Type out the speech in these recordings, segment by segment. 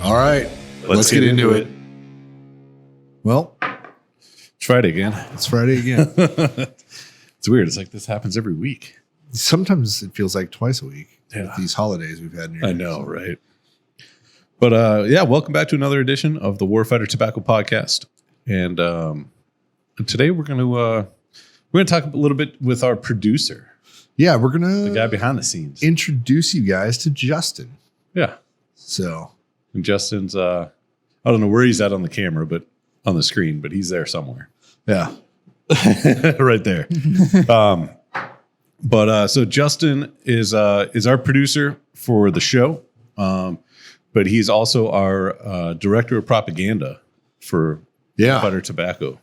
All right. Let's get into it. Well, it's Friday again. It's Friday again. It's weird. It's like this happens every week. Sometimes it feels like twice a week Yeah. with these holidays we've had. I know, right? But yeah, welcome back to another edition of the Warfighter Tobacco Podcast. And today we're going to talk a little bit with our producer. Yeah, we're gonna the guy behind the scenes. Introduce you guys to Justin. Yeah. So, and Justin's I don't know where he's at on the camera, but on the screen, but he's there somewhere. Yeah. Right there. So Justin is our producer for the show. But he's also our director of propaganda for Butter Tobacco.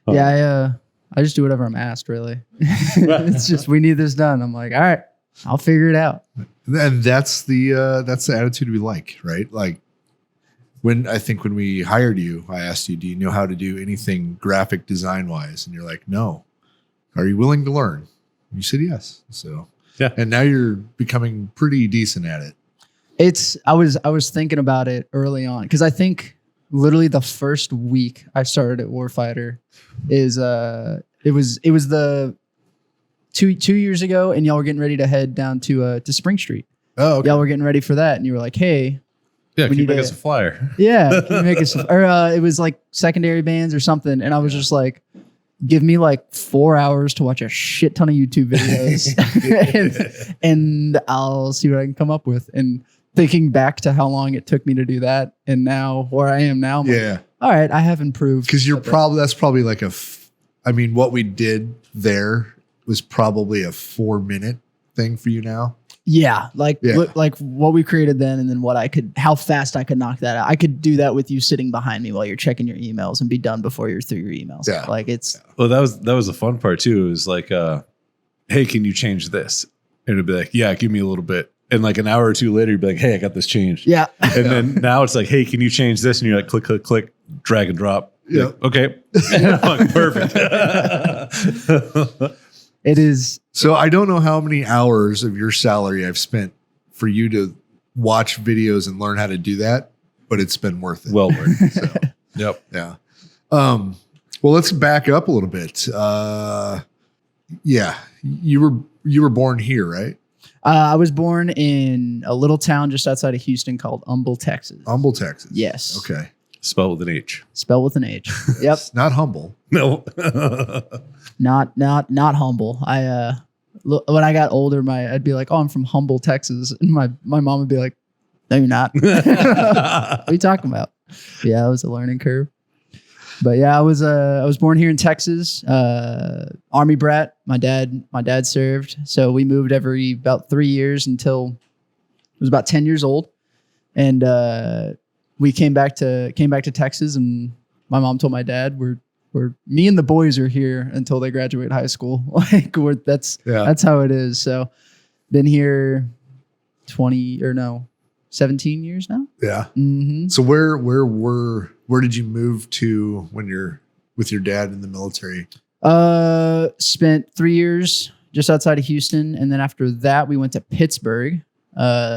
I just do whatever I'm asked, really. It's just, we need this done. I'm like, all right, I'll figure it out. And that's the attitude we like, right? Like when we hired you, I asked you, do you know how to do anything graphic design wise? And you're like, no. Are you willing to learn? And you said yes. So yeah. And now you're becoming pretty decent at it. I was thinking about it early on because I think literally the first week I started at Warfighter is it was the two years ago, and y'all were getting ready to head down to Spring Street. Oh, okay. Y'all were getting ready for that, and you were like, "Hey, yeah, can you make us a flyer?" Yeah, can you make us? Or it was like secondary bands or something, and I was just like, "Give me like 4 hours to watch a shit ton of YouTube videos, and I'll see what I can come up with." And thinking back to how long it took me to do that, and now where I am now, I'm like, all right, I have improved. Because that's probably like what we did there was probably a 4-minute thing for you now. Yeah, like what we created then, and then how fast I could knock that out. I could do that with you sitting behind me while you're checking your emails and be done before you're through your emails. Yeah, like it's. Well, that was the fun part too. It was like, hey, can you change this? And it'd be like, yeah, give me a little bit. And like an hour or two later, you'd be like, hey, I got this changed. Yeah. And then now it's like, hey, can you change this? And you're like, click, click, click, drag and drop. Yeah. Like, okay. Perfect. It is. So I don't know how many hours of your salary I've spent for you to watch videos and learn how to do that, but it's been worth it. Well worth it. So, yep. Yeah. Well, let's back up a little bit. Yeah. You were born here, right? I was born in a little town just outside of Houston called Humble, Texas. Humble, Texas. Yes. Okay. Spelled with an H. Spelled with an H. Yep. Not humble. No. Not humble. When I got older, I'd be like, "Oh, I'm from Humble, Texas," and my mom would be like, "No, you're not." What are you talking about? Yeah, it was a learning curve. But yeah, I was born here in Texas. Army brat. My dad served, so we moved every about 3 years until I was about 10 years old, and we came back to Texas. And my mom told my dad, "We're me and the boys are here until they graduate high school." Like that's how it is. So been here 17 years now. Yeah. Mm-hmm. So where did you move to when you're with your dad in the military? Spent 3 years just outside of Houston. And then after that, we went to Pittsburgh,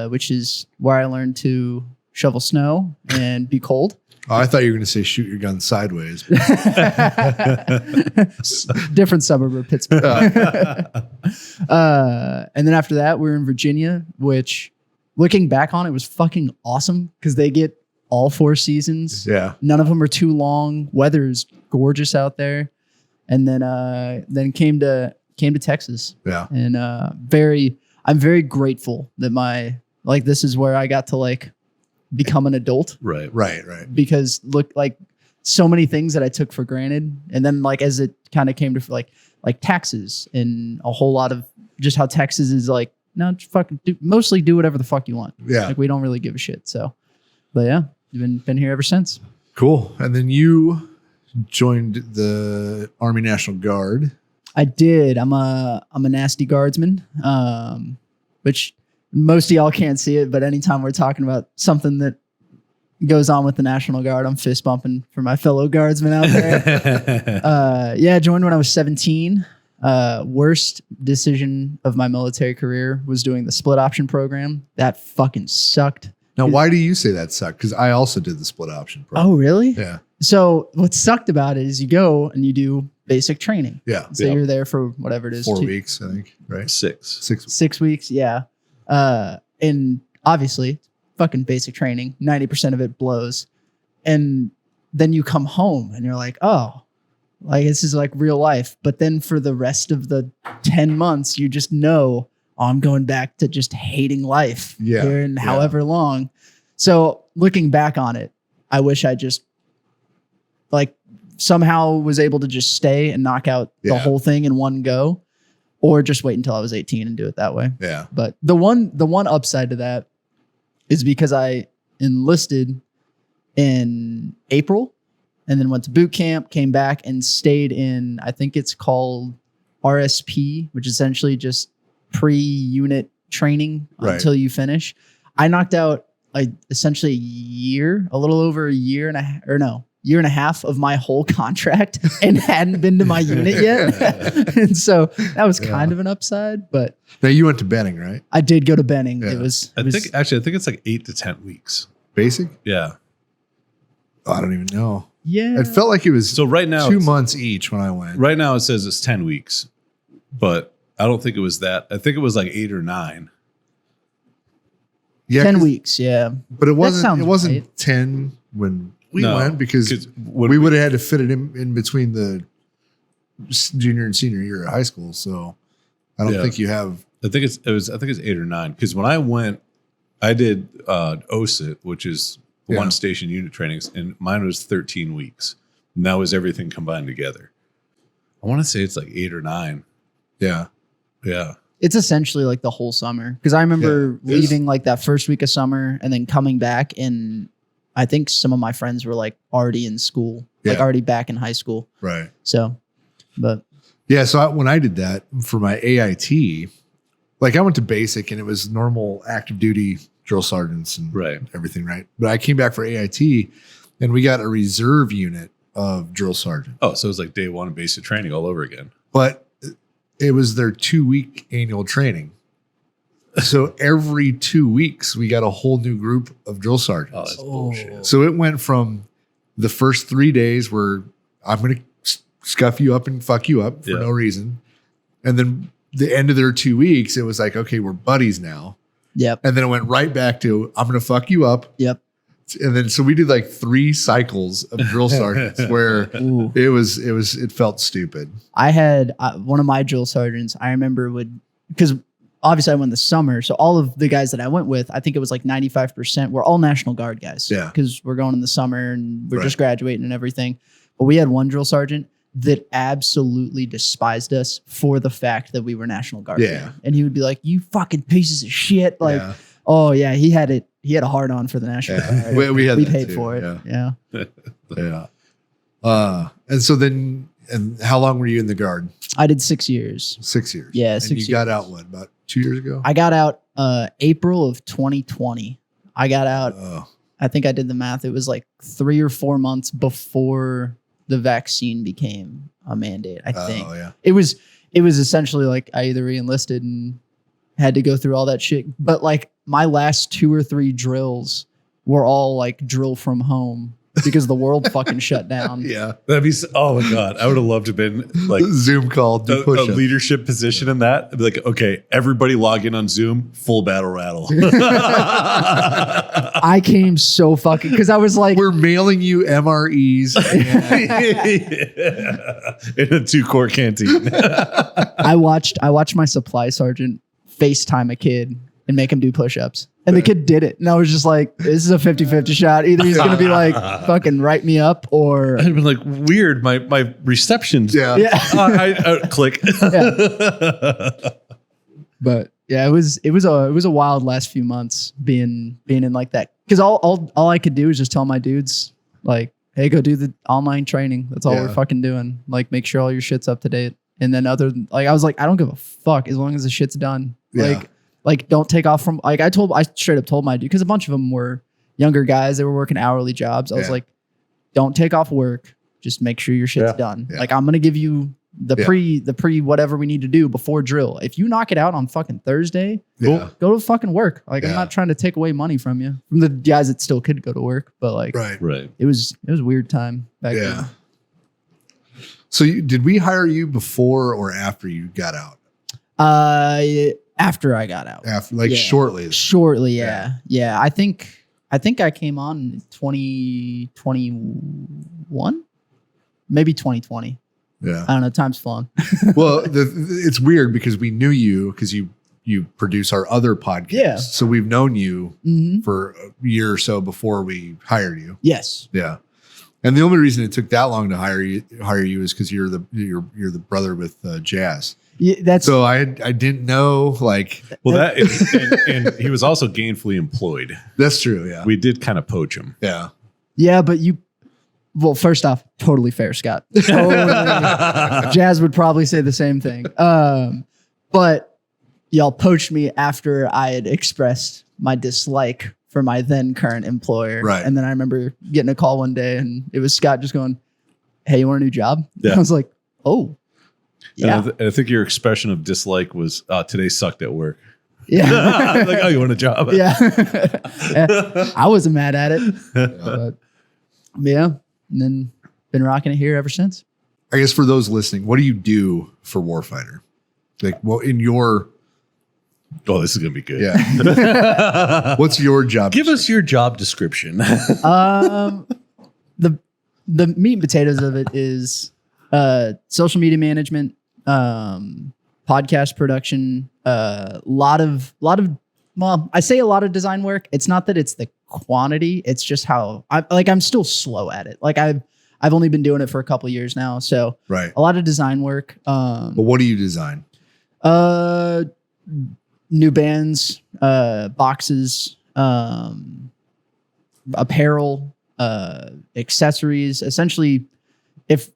which is where I learned to shovel snow and be cold. Oh, I thought you were going to say shoot your gun sideways. Different suburb of Pittsburgh. And then after that, we were in Virginia, which looking back on it was fucking awesome because they get all 4 seasons. Yeah. None of them are too long. Weather is gorgeous out there. And then came to Texas. Yeah. And I'm very grateful that this is where I got to become an adult. Right. Because look, like so many things that I took for granted. And then as it kind of came to like taxes and a whole lot of just how Texas is like, no, just fucking mostly do whatever the fuck you want. Yeah. Like we don't really give a shit. So, but yeah, you've been here ever since. Cool. And then you joined the Army National Guard. I did. I'm a nasty guardsman, which most of y'all can't see it, but anytime we're talking about something that goes on with the National Guard, I'm fist bumping for my fellow guardsmen out there. I joined when I was 17. Worst decision of my military career was doing the split option program. That fucking sucked. Now, why do you say that sucked? Because I also did the split option. Oh, really? Yeah. So what sucked about it is you go and you do basic training. Yeah. So you're there for whatever it is. 4 weeks, I think, right? 6. 6 weeks. Yeah. And obviously fucking basic training, 90% of it blows. And then you come home and you're like, oh, like this is like real life. But then for the rest of the 10 months, you just know, oh, I'm going back to just hating life here in however long. So looking back on it, I wish I just like somehow was able to just stay and knock out the whole thing in one go, or just wait until I was 18 and do it that way. Yeah. But the one upside to that is because I enlisted in April and then went to boot camp, came back and stayed in, I think it's called RSP, which is essentially just pre-unit training until you finish. I knocked out essentially a little over a year and a half of my whole contract and hadn't been to my unit yet. And so that was kind of an upside, but now you went to Benning, right? I did go to Benning. Yeah. I think it's like 8 to 10 weeks. Basic? Yeah. Oh, I don't even know. Yeah. It felt like it was So right now 2 months each when I went. Right now it says it's 10 weeks, but I don't think it was that. I think it was like 8 or 9. Yeah, 10 weeks. Yeah. But it wasn't right. 10 when we went because when we would have had to fit it in between the junior and senior year of high school. So I don't think you have. I think it's 8 or 9 because when I went, I did OSIT, which is one station unit trainings, and mine was 13 weeks. And that was everything combined together. I want to say it's like 8 or 9. Yeah. Yeah. It's essentially like the whole summer. Because I remember leaving like that first week of summer and then coming back, and I think some of my friends were like already in school, like already back in high school. Right. So, but yeah. So when I did that for my AIT, like I went to basic and it was normal active duty drill sergeants and everything. Right. But I came back for AIT and we got a reserve unit of drill sergeant. Oh, so it was like day one of basic training all over again. But it was their 2-week annual training. So every 2 weeks, we got a whole new group of drill sergeants. Oh, that's bullshit. So it went from the first 3 days where I'm going to scuff you up and fuck you up for no reason. And then the end of their 2 weeks, it was like, okay, we're buddies now. Yep. And then it went right back to, I'm going to fuck you up. Yep. And then, so we did like 3 cycles of drill sergeants where it felt stupid. I had one of my drill sergeants, I remember because obviously I went the summer. So all of the guys that I went with, I think it was like 95% were all National Guard guys. Yeah. Because we're going in the summer and we're just graduating and everything. But we had one drill sergeant that absolutely despised us for the fact that we were National Guard. Yeah. And he would be like, you fucking pieces of shit. Like, oh yeah, he had a hard on for the National Guard. We paid too. for it. Yeah. And so then, and how long were you in the Guard? I did 6 years. 6 years. Yeah, and 6 you years. got out about 2 years ago? I got out April of 2020. I got out. I think I did the math. It was like 3 or 4 months before the vaccine became a mandate. I think. Oh yeah. It was essentially like I either re-enlisted and had to go through all that shit. But like my last 2 or 3 drills were all like drill from home because the world fucking shut down. Yeah. That'd be, oh my God. I would have loved to have been like Zoom call, do a push-ups. leadership position in that. I'd be like, okay, everybody log in on Zoom, full battle rattle. I came so fucking, because I was like, We're mailing you MREs. In a 2-quart canteen. I watched my supply sergeant FaceTime a kid and make him do push-ups. And the kid did it. And I was just like, this is a 50-50 shot. Either he's going to be like, fucking write me up, or... I'd been like, weird, my reception's... Yeah. Click. But yeah, it was a wild last few months being in like that. Because all I could do is just tell my dudes, like, hey, go do the online training. That's all we're fucking doing. Like, make sure all your shit's up to date. And then I was like, I don't give a fuck as long as the shit's done. Yeah. Like don't take off from, like, I straight up told my dude, because a bunch of them were younger guys. They were working hourly jobs. I was like, don't take off work Just make sure your shit's Yeah. done. Yeah. Like I'm gonna give you the Yeah. pre whatever we need to do before drill. If you knock it out on fucking Thursday, Yeah. go to fucking work. Like I'm Yeah. not trying to take away money from you, from the guys that still could go to work, but like Right. Right. it was a weird time back Yeah. then. So did we hire you before or after you got out? After I got out, After, like Yeah. shortly. shortly, yeah. I think I came on in 2021, maybe 2020. Yeah. I don't know. Time's flown. Well, it's weird because we knew you because you produce our other podcast. Yeah. So we've known you Mm-hmm. for a year or so before we hired you. Yes. Yeah. And the only reason it took that long to hire you is because you're the brother with Jazz. Yeah, that's So I didn't know, like, Well, that and he was also gainfully employed. that's true. Yeah. We did kind of poach him. Yeah. yeah, but well, first off, totally fair, Scott. Totally. Jazz would probably say the same thing. But y'all poached me after I had expressed my dislike for my then current employer. Right. And then I remember getting a call one day and it was Scott just going, "Hey, you want a new job?" Yeah. I was like, "Oh, yeah." And I think your expression of dislike was today sucked at work. Yeah. Like, oh, you want a job? Yeah. I wasn't mad at it. But yeah. And then been rocking it here ever since. I guess for those listening, what do you do for Warfighter? Like, well, in your, Oh, this is gonna be good. yeah. What's your job? Give us your job description. The meat and potatoes of it is social media management, podcast production, lot of well, I say a lot of design work. It's not that it's the quantity, it's just how I'm still slow at it. Like I've only been doing it for a couple of years now, so Right. a lot of design work. But what do you design? New bands, boxes, apparel, accessories. Essentially, if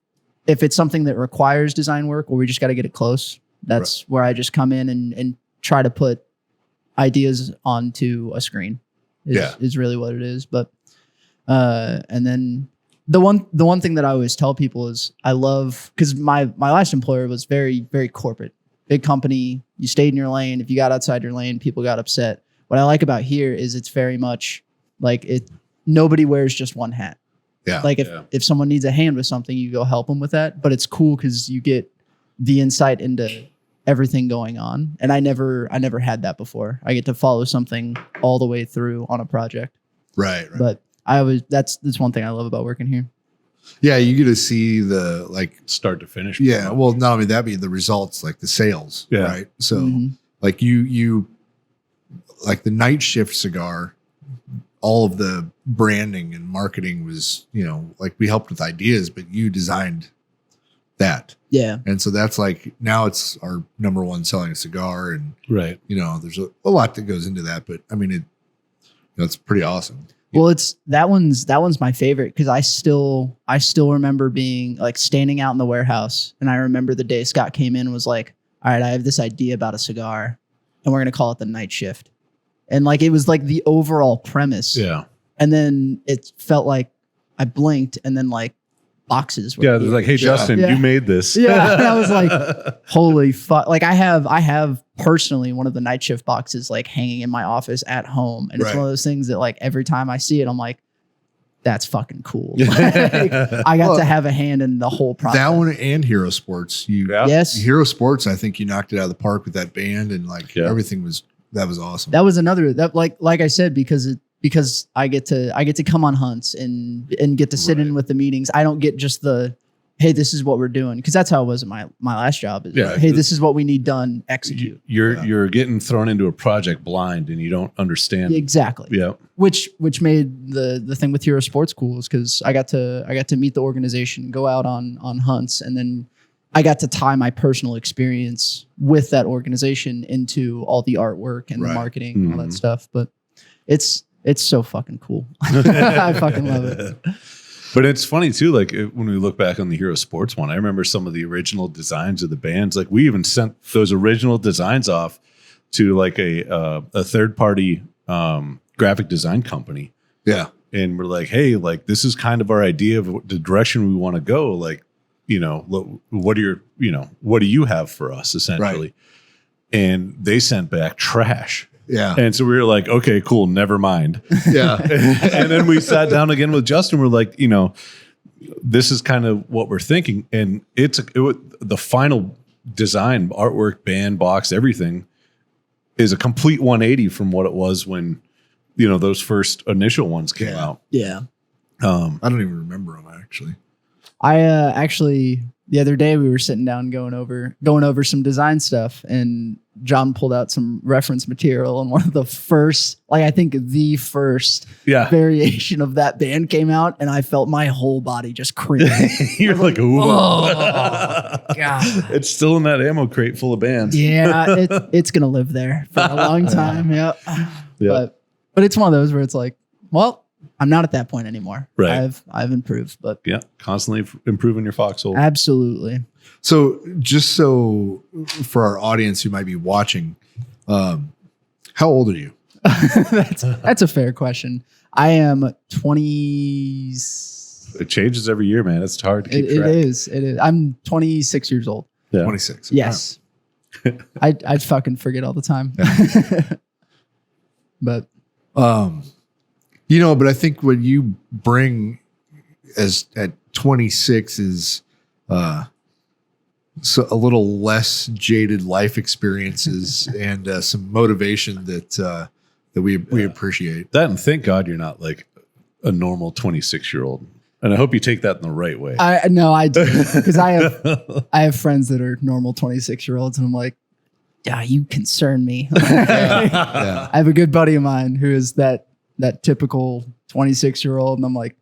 it's something that requires design work or we just got to get it close, that's where I just come in and try to put ideas onto a screen. Is really what it is. But and then the one thing that I always tell people is I love, because my last employer was very, very corporate. Big company, you stayed in your lane. If you got outside your lane, people got upset. What I like about here is it's very much like nobody wears just one hat. Yeah. Like if someone needs a hand with something, you go help them with that. But it's cool because you get the insight into everything going on. And I never had that before. I get to follow something all the way through on a project. Right. But that's one thing I love about working here. Yeah. You get to see the, like, Start to finish. yeah. Well, not only that, be the results, like the sales. Yeah. Right. So Mhm. like you like the night shift cigar, all of the branding and marketing was, like we helped with ideas, but you designed that. Yeah. And so that's like, now it's our number one selling cigar. And, Right. there's a lot that goes into that, but I mean, it's pretty awesome. Well, that one's my favorite because I still remember being like standing out in the warehouse, and I remember the day Scott came in and was like, "All right, I have this idea about a cigar, and we're gonna call it the Night Shift," and like it was like the overall premise, Yeah. and then it felt like I blinked, and then like boxes were Yeah. They're like, hey, Justin, Yeah. you made this. Yeah, and I was like, holy fuck. Like I have personally one of the Night Shift boxes like hanging in my office at home. And it's Right. one of those things that like every time I see it, I'm like, that's fucking cool. Like, I got to have a hand in the whole process. That one and Hero Sports. Yeah. Yes. Hero Sports, I think you knocked it out of the park with that band, and like Yeah. everything was awesome. That was another that like I said, because I get to come on hunts and get to sit in Right. with the meetings. I don't get just the, hey, this is what we're doing. Cause that's how it was at my last job. Is Yeah. hey, this is what we need done. Execute. You're getting thrown into a project blind and you don't understand. Exactly. Yeah. Which made the thing with Hero Sports cool is because I got to meet the organization, go out on hunts, and then I got to tie my personal experience with that organization into all the artwork and the Right. marketing and all that Mhm. stuff. But it's so fucking cool. I fucking love it. But it's funny too, like when we look back on the Hero Sports one, I remember some of the original designs of the bands. Like we even sent those original designs off to like a third party graphic design company. Yeah. and we're like, hey, like this is kind of our idea of the direction we want to go. Like, what do you have for us essentially? Right. And they sent back trash. Yeah. And so we were like, okay, cool, never mind. Yeah. And then we sat down again with Justin. We're like, this is kind of what we're thinking. And the final design, artwork, band, box, everything is a complete 180 from what it was when, those first initial ones came out. Yeah. I don't even remember them actually. I actually the other day we were sitting down going over some design stuff, and John pulled out some reference material, and one of the first, I think the first variation of that band came out, and I felt my whole body just cringe. You're like, ooh. Oh, God. It's still in that ammo crate full of bands. Yeah, it's gonna live there for a long time. Yeah. But it's one of those where it's like, well, I'm not at that point anymore. Right. I've improved, but yeah, constantly improving your foxhole. Absolutely. So just for our audience who might be watching, how old are you? That's a fair question. I am 20. It changes every year, man. It's hard to keep track. It is. I'm 26 years old. Yeah. 26. Yes. I fucking forget all the time. But but I think what you bring at 26 is so a little less jaded life experiences and some motivation that we appreciate. That, and thank God you're not like a normal 26-year-old. And I hope you take that in the right way. I do, because I have friends that are normal 26-year-olds, and I'm like, yeah, you concern me. Yeah. I have a good buddy of mine who is that typical 26-year-old, and I'm like,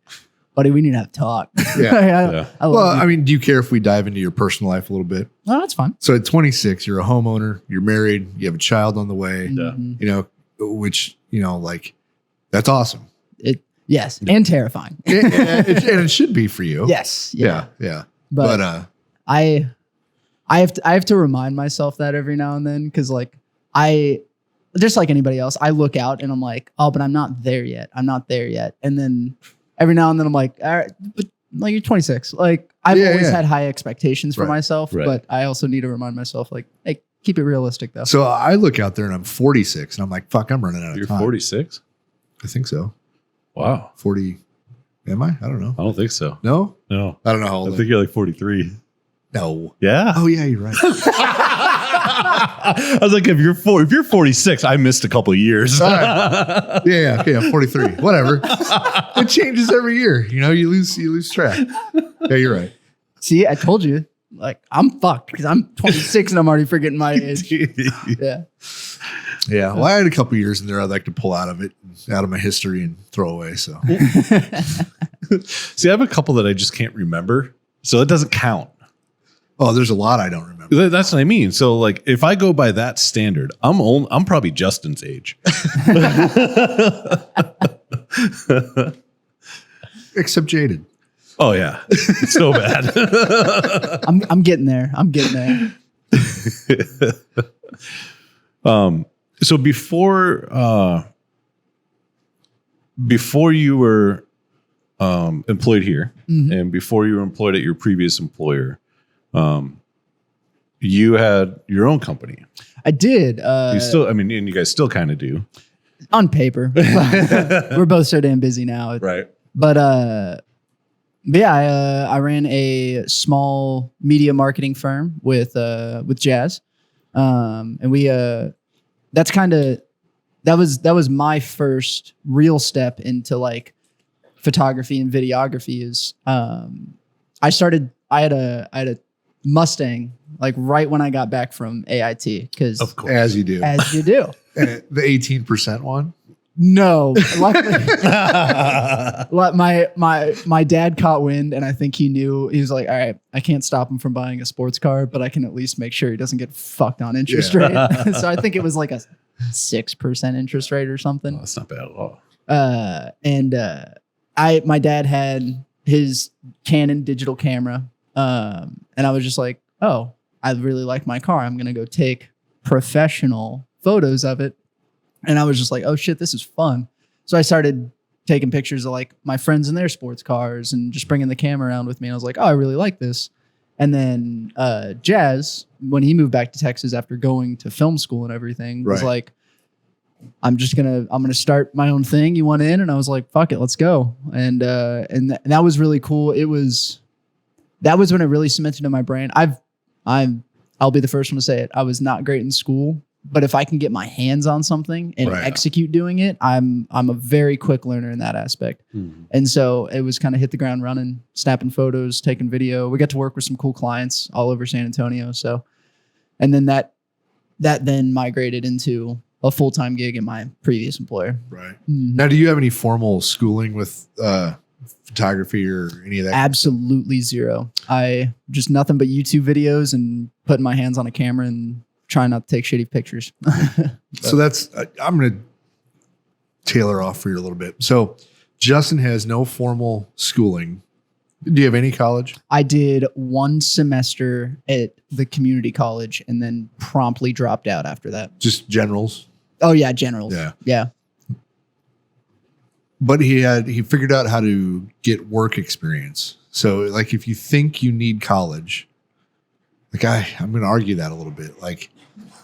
buddy, we need to have a talk. Yeah. I mean, do you care if we dive into your personal life a little bit? No, that's fine. So at 26, you're a homeowner, you're married, you have a child on the way, Mhm. which, that's awesome. Yes, and terrifying. and it should be for you. Yes. Yeah. But I have to remind myself that every now and then, because I just like anybody else, I look out and I'm like, oh, but I'm not there yet. And then every now and then I'm like, all right, but you're 26. I've always had high expectations for myself, but I also need to remind myself, hey, keep it realistic though. So I look out there and I'm 46 and I'm like, fuck, I'm running out of time. You're 46? I think so. Wow. 40. Am I? I don't know. I don't think so. No? No. I don't know how old I think you're like 43. No. Yeah. Oh yeah, you're right. I was like, if you're 46, I missed a couple of years. All right. Yeah. Okay, I'm 43. Whatever. It changes every year. You lose track. Yeah, you're right. See, I told you, I'm fucked because I'm 26 and I'm already forgetting my age. Yeah. Yeah. Well, I had a couple years in there I'd like to pull out of my history and throw away. So See, I have a couple that I just can't remember. So it doesn't count. Oh, there's a lot I don't remember. That's what I mean. So if I go by that standard, I'm probably Justin's age. Except jaded. Oh yeah. It's so bad. I'm getting there. So before you were employed here, and before you were employed at your previous employer, you had your own company. I did. And you guys still kind of do. On paper. We're both so damn busy now. Right. But yeah, I ran a small media marketing firm with Jazz. And we that was my first real step into photography and videography. Is I had a Mustang right when I got back from AIT, because Of course. As you do. the 18% one. No, luckily, my dad caught wind, and I think he was like, all right, I can't stop him from buying a sports car, but I can at least make sure he doesn't get fucked on interest rate. So I think it was a 6% interest rate or something. Oh, that's not bad at all. My dad had his Canon digital camera, and I was just like, oh, I really like my car. I'm gonna go take professional photos of it. And I was just like, oh shit, this is fun. So I started taking pictures of like my friends in their sports cars and just bringing the camera around with me. And I was like, oh, I really like this. And then Jazz, when he moved back to Texas after going to film school and everything, was like, I'm gonna start my own thing. You want in? And I was like, fuck it, let's go. And that was really cool. That was when it really cemented in my brain. I'll be the first one to say it. I was not great in school, but if I can get my hands on something and execute doing it, I'm a very quick learner in that aspect. And so it was kind of hit the ground running, snapping photos, taking video. We got to work with some cool clients all over San Antonio. So, and then that then migrated into a full-time gig in my previous employer. Right. Now, do you have any formal schooling with photography or any of that? Absolutely zero. I just nothing but YouTube videos and putting my hands on a camera and trying not to take shitty pictures. So I'm going to tailor off for you a little bit. So Justin has no formal schooling. Do you have any college? I did 1 semester at the community college and then promptly dropped out after that. Just generals? Oh yeah, generals. Yeah. But he figured out how to get work experience. So like if you think you need college, like I'm going to argue that a little bit. Like,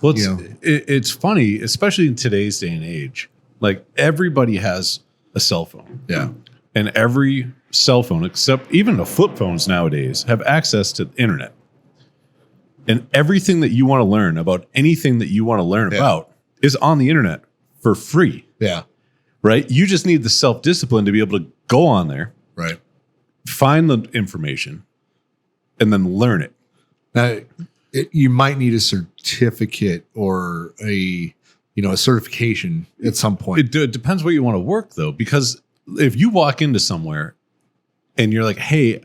well, it's funny, especially in today's day and age. Like everybody has a cell phone. Yeah. And every cell phone, except even the flip phones nowadays, have access to the internet. And everything that you want to learn about anything that you want to learn about is on the internet for free. Yeah. Right? You just need the self-discipline to be able to go on there, right, find the information, and then learn it. Now, you might need a certificate or a certification at some point. It depends where you want to work, though, because if you walk into somewhere and you're like, hey,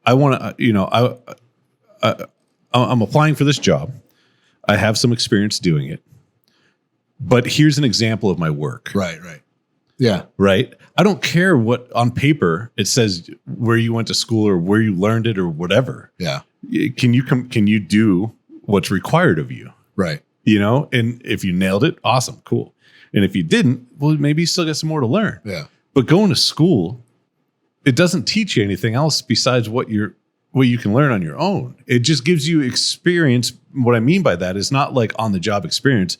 I want to, I'm applying for this job. I have some experience doing it, but here's an example of my work. Right. Yeah. Right. I don't care what on paper it says where you went to school or where you learned it or whatever. Yeah. Can you do what's required of you? Right. And if you nailed it, awesome, cool. And if you didn't, well, maybe you still got some more to learn. Yeah. But going to school, it doesn't teach you anything else besides what you can learn on your own. It just gives you experience. What I mean by that is not like on the job experience.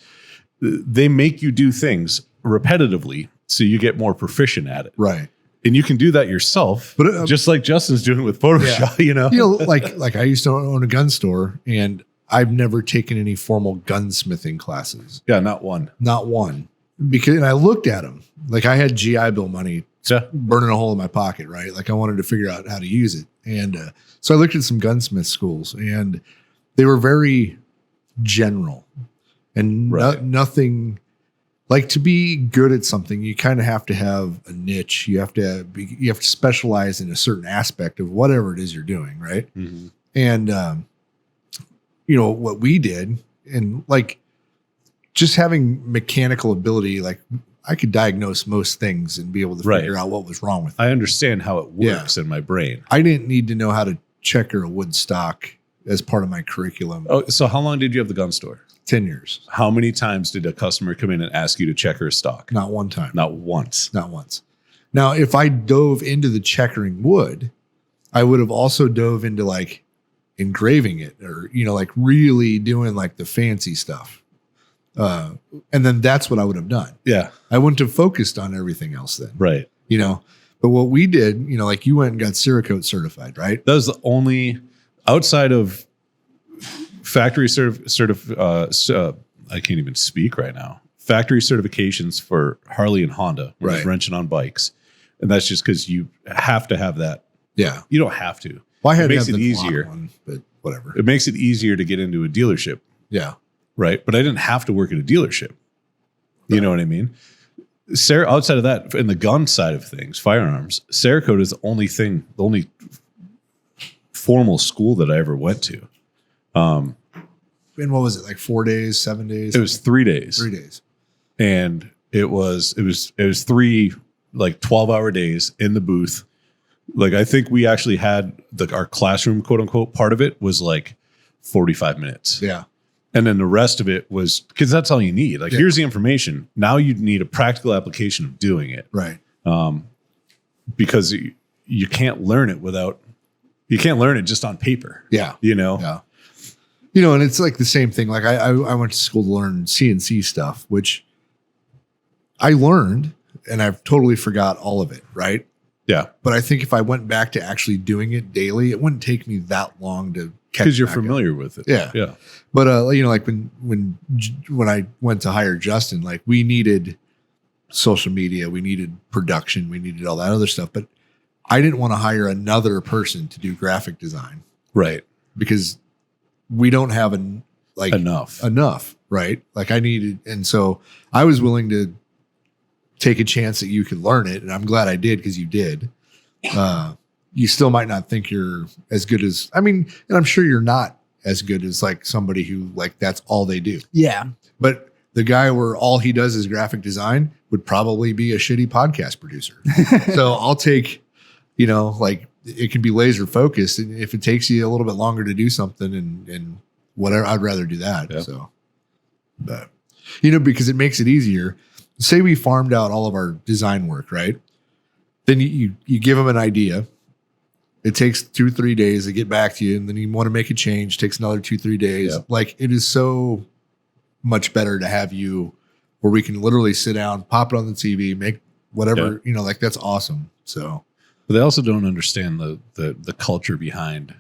They make you do things repetitively so you get more proficient at it. Right. And you can do that yourself, but just like Justin's doing with Photoshop, like I used to own a gun store and I've never taken any formal gunsmithing classes. Yeah, not one. And I looked at them like I had GI Bill money burning a hole in my pocket, right? Like I wanted to figure out how to use it. And so I looked at some gunsmith schools and they were very general and nothing. Like to be good at something, you kind of have to have a niche. You have to specialize in a certain aspect of whatever it is you're doing, right? Mm-hmm. And what we did, and like just having mechanical ability, like I could diagnose most things and be able to figure out what was wrong with it. I understand how it works in my brain. I didn't need to know how to checker a wood stock as part of my curriculum. Oh, so how long did you have the gun store? 10 years. How many times did a customer come in and ask you to check her stock? Not one time. Not once. Not once. Now, if I dove into the checkering wood, I would have also dove into like engraving it or, like really doing like the fancy stuff. And then that's what I would have done. Yeah. I wouldn't have focused on everything else then. Right. But what we did, like you went and got Cerakote certified, right? That was the only outside of factory I can't even speak right now. Factory certifications for Harley and Honda, wrenching on bikes, and that's just because you have to have that. Yeah, you don't have to. Well, I had it makes it easier, but whatever. It makes it easier to get into a dealership. Yeah, right. But I didn't have to work at a dealership. You know what I mean? Outside of that, in the gun side of things, firearms, Cerakote is the only formal school that I ever went to. And what was it, like 4 days, 7 days? It was 3 days. 3 days. And it was 3 like 12-hour days in the booth. Like I think we actually had our classroom, quote unquote, part of it was like 45 minutes. Yeah. And then the rest of it was because that's all you need. Like here's the information. Now you need a practical application of doing it. Right. because you can't learn it just on paper. Yeah. Yeah. And it's like the same thing. Like I went to school to learn CNC stuff, which I learned and I've totally forgot all of it. Right. Yeah. But I think if I went back to actually doing it daily, it wouldn't take me that long to catch. Because you're back familiar up. with it. Yeah. Yeah. But like when I went to hire Justin, like we needed social media, we needed production, we needed all that other stuff. But I didn't want to hire another person to do graphic design. Right. Because we don't have enough, right? Like I needed, and so I was willing to take a chance that you could learn it, and I'm glad I did because you did. You still might not think you're as good as, and I'm sure you're not as good as like somebody who like that's all they do. Yeah. But the guy where all he does is graphic design would probably be a shitty podcast producer. So I'll take, like it can be laser focused, and if it takes you a little bit longer to do something and whatever, I'd rather do that. Yeah. So, but because it makes it easier. Say we farmed out all of our design work, right? Then you give them an idea. It takes 2-3 days to get back to you, and then you want to make a change. Takes another 2-3 days. Yeah. Like it is so much better to have you where we can literally sit down, pop it on the TV, make whatever, like that's awesome. So. But they also don't understand the culture behind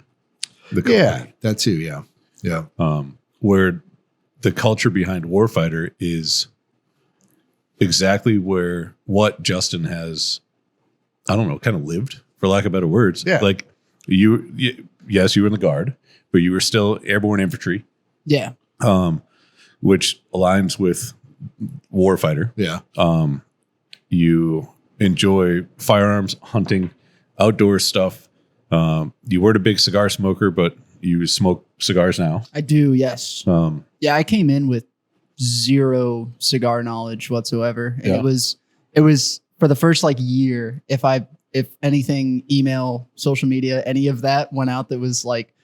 the company. Yeah, that too. Yeah. Yeah. Where the culture behind Warfighter is exactly what Justin has, I don't know, kind of lived, for lack of better words. Yeah. Like yes, you were in the Guard, but you were still airborne infantry. Yeah. Which aligns with Warfighter. Yeah. You enjoy firearms, hunting, outdoor stuff. You weren't a big cigar smoker, but you smoke cigars now. I do. Yes. Yeah. I came in with zero cigar knowledge whatsoever. And it was for the first like year. If anything, email, social media, any of that went out that was like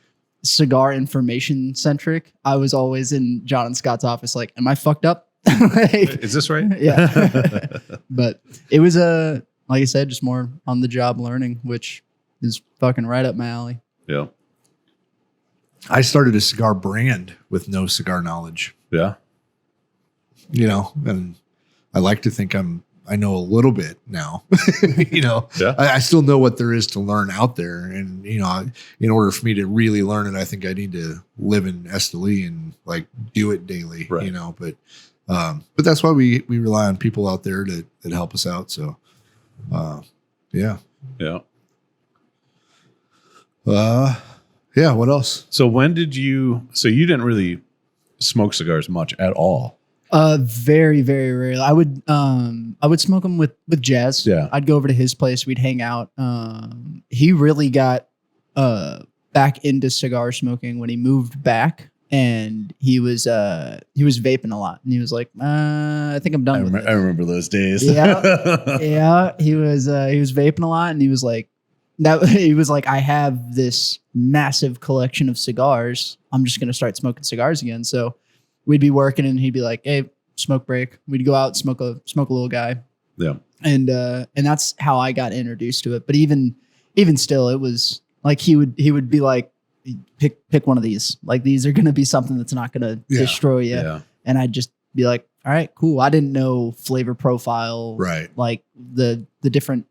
cigar information centric, I was always in John and Scott's office. Like, am I fucked up? Is this right? Yeah. But it was like I said, just more on the job learning, which is fucking right up my alley. Yeah. I started a cigar brand with no cigar knowledge. Yeah. And I like to think I know a little bit now. Yeah. I still know what there is to learn out there. And, in order for me to really learn it, I think I need to live in Esteli and like do it daily, right. But that's why we rely on people out there that help us out. So, yeah. Yeah. Yeah. What else? So you didn't really smoke cigars much at all? Very, very rarely. I would smoke them with Jazz. Yeah. I'd go over to his place. We'd hang out. He really got back into cigar smoking when he moved back, and he was vaping a lot, and he was like, I think I'm done with it. I remember those days. Yeah. Yeah. He was vaping a lot, and he was like, I have this massive collection of cigars. I'm just going to start smoking cigars again. So we'd be working and he'd be like, hey, smoke break. We'd go out, smoke a little guy. Yeah. And that's how I got introduced to it. But even still, it was like, he would be like, pick one of these. Like, these are going to be something that's not going to destroy you. Yeah. And I'd just be like, all right, cool. I didn't know flavor profile, right? Like the different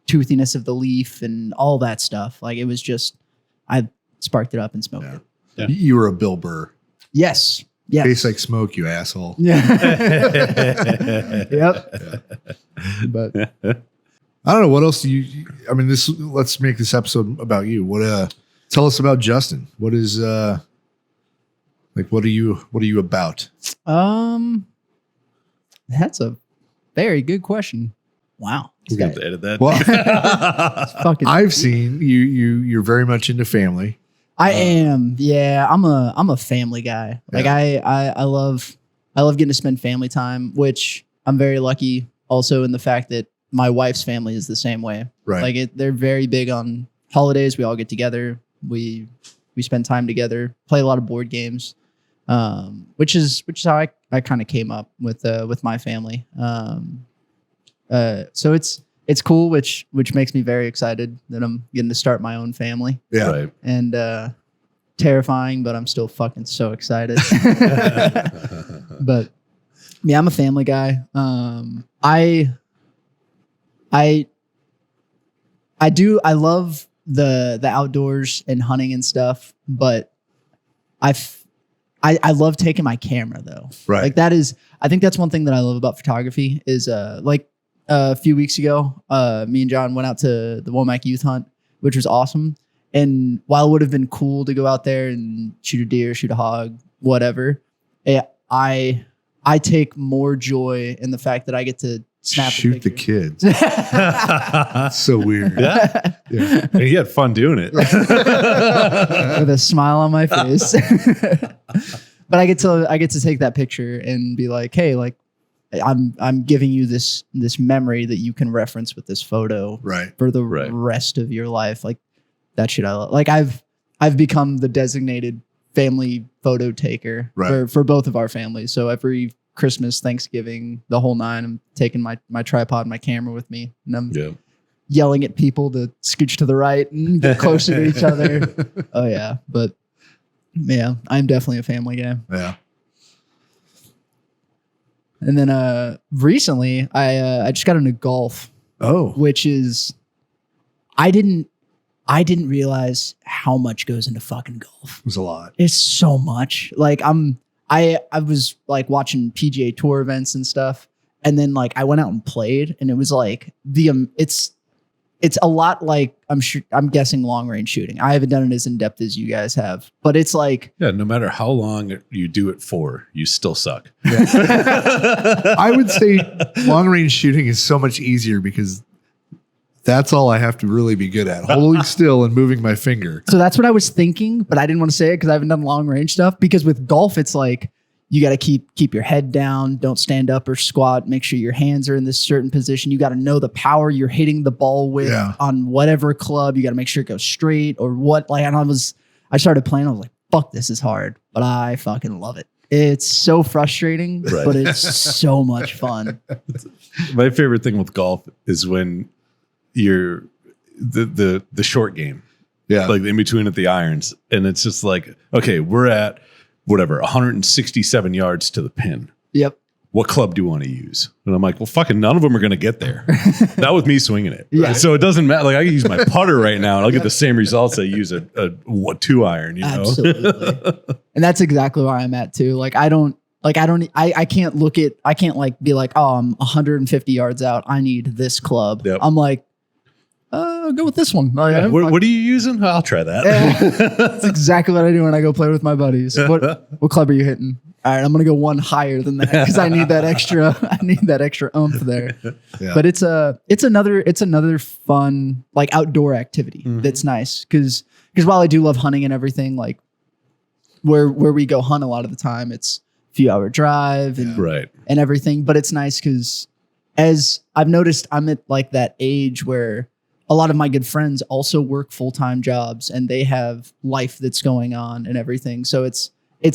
toothiness of the leaf and all that stuff. Like, it was just, I sparked it up and smoked it. Yeah. You were a Bill Burr. Yes. Yeah. Tastes like smoke, you asshole. Yeah. Yep. But I don't know what else let's make this episode about you. Tell us about Justin. What is what are you about? That's a very good question. Wow. We're going to have to edit that. Well, I've seen you're very much into family. I am. Yeah. I'm a family guy. Like, I love getting to spend family time, which I'm very lucky also in the fact that my wife's family is the same way. Right. Like, they're very big on holidays. We all get together. We spend time together, play a lot of board games, which is how I kind of came up with my family. So it's it's cool, which makes me very excited that I'm getting to start my own family. Yeah. Right. And terrifying, but I'm still fucking so excited. But yeah, I'm a family guy. I love the outdoors and hunting and stuff, but I love taking my camera though. Right. Like I think that's one thing that I love about photography is like a few weeks ago, me and John went out to the Womack youth hunt, which was awesome. And while it would have been cool to go out there and shoot a deer, shoot a hog, whatever, I take more joy in the fact that I get to Shoot the kids. So weird. Yeah. Yeah. And he had fun doing it. with a smile on my face. But I get to take that picture and be like, hey, like I'm giving you this memory that you can reference with this photo Right. for the Right. rest of your life. Like that shit I love. Like I've become the designated family photo taker Right. for both of our families. So every Christmas, Thanksgiving, the whole nine, I'm taking my tripod and my camera with me, and I'm Yeah. yelling at people to scooch to the right and get closer to each other. Oh yeah. But yeah, I'm definitely a family guy. Yeah. And then recently I just got into golf, Oh. which is I didn't realize how much goes into fucking golf. It was a lot. It's so much. Like I was like watching PGA Tour events and stuff, and then like I went out and played, and it was like it's a lot like I'm guessing long range shooting. I haven't done it as in depth as you guys have, but it's like Yeah. No matter how long you do it for, you still suck. I would say long range shooting is so much easier because that's all I have to really be good at. Holding still and moving my finger. so that's what I was thinking, but I didn't want to say it because I haven't done long range stuff. Because with golf, it's like you got to keep your head down, don't stand up or squat, make sure your hands are in this certain position. You got to know the power you're hitting the ball with on whatever club. You got to make sure it goes straight or what. Like, and I started playing. I was like, fuck, this is hard, but I fucking love it. It's so frustrating, Right. but it's so much fun. My favorite thing with golf is when you're the short game, Yeah. like in between at the irons, and it's just like, okay, we're at whatever 167 yards to the pin. Yep. What club do you want to use? And I'm like, well, fucking none of them are going to get there. Not with me swinging it. Yeah. So it doesn't matter. Like I can use my putter right now, and I'll get the same results I use a 2-iron. You know, Absolutely. And that's exactly where I'm at too. Like I can't like be like, oh, I'm 150 yards out, I need this club. Yep. I'm like, go with this one. Oh, yeah, what are you using? I'll try that. That's exactly what I do when I go play with my buddies. What club are you hitting? All right, I'm gonna go one higher than that because I need that extra oomph there. Yeah. But it's another fun like outdoor activity that's nice because while I do love hunting and everything, like where we go hunt a lot of the time, it's a few hour drive and Right. and everything. But it's nice because as I've noticed, I'm at like that age where a lot of my good friends also work full-time jobs and they have life that's going on and everything. So it's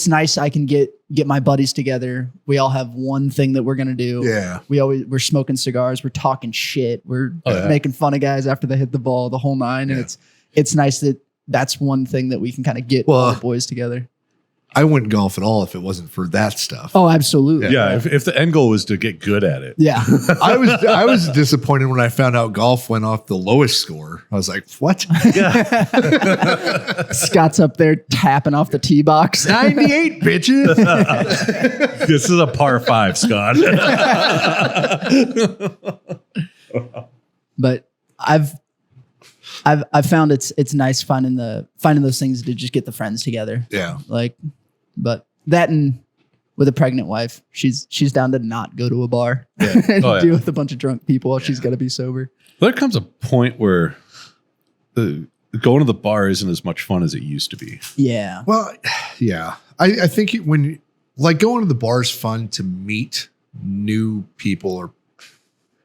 nice. I can get my buddies together. We all have one thing that we're going to do. Yeah. We're smoking cigars. We're talking shit. We're making fun of guys after they hit the ball, the whole nine. And it's nice that that's one thing that we can kind of get all the boys together. I wouldn't golf at all if it wasn't for that stuff. Oh, absolutely. Yeah. If the end goal was to get good at it. Yeah. I was disappointed when I found out golf went off the lowest score. I was like, what? Scott's up there tapping off the tee box. 98 bitches. This is a par 5, Scott. But I've found it's nice finding those things to just get the friends together. Yeah. Like, but that and with a pregnant wife, she's down to not go to a bar and Oh, yeah. deal with a bunch of drunk people while she's got to be sober. There comes a point where going to the bar isn't as much fun as it used to be. Yeah. Well, yeah. I think when like going to the bar is fun to meet new people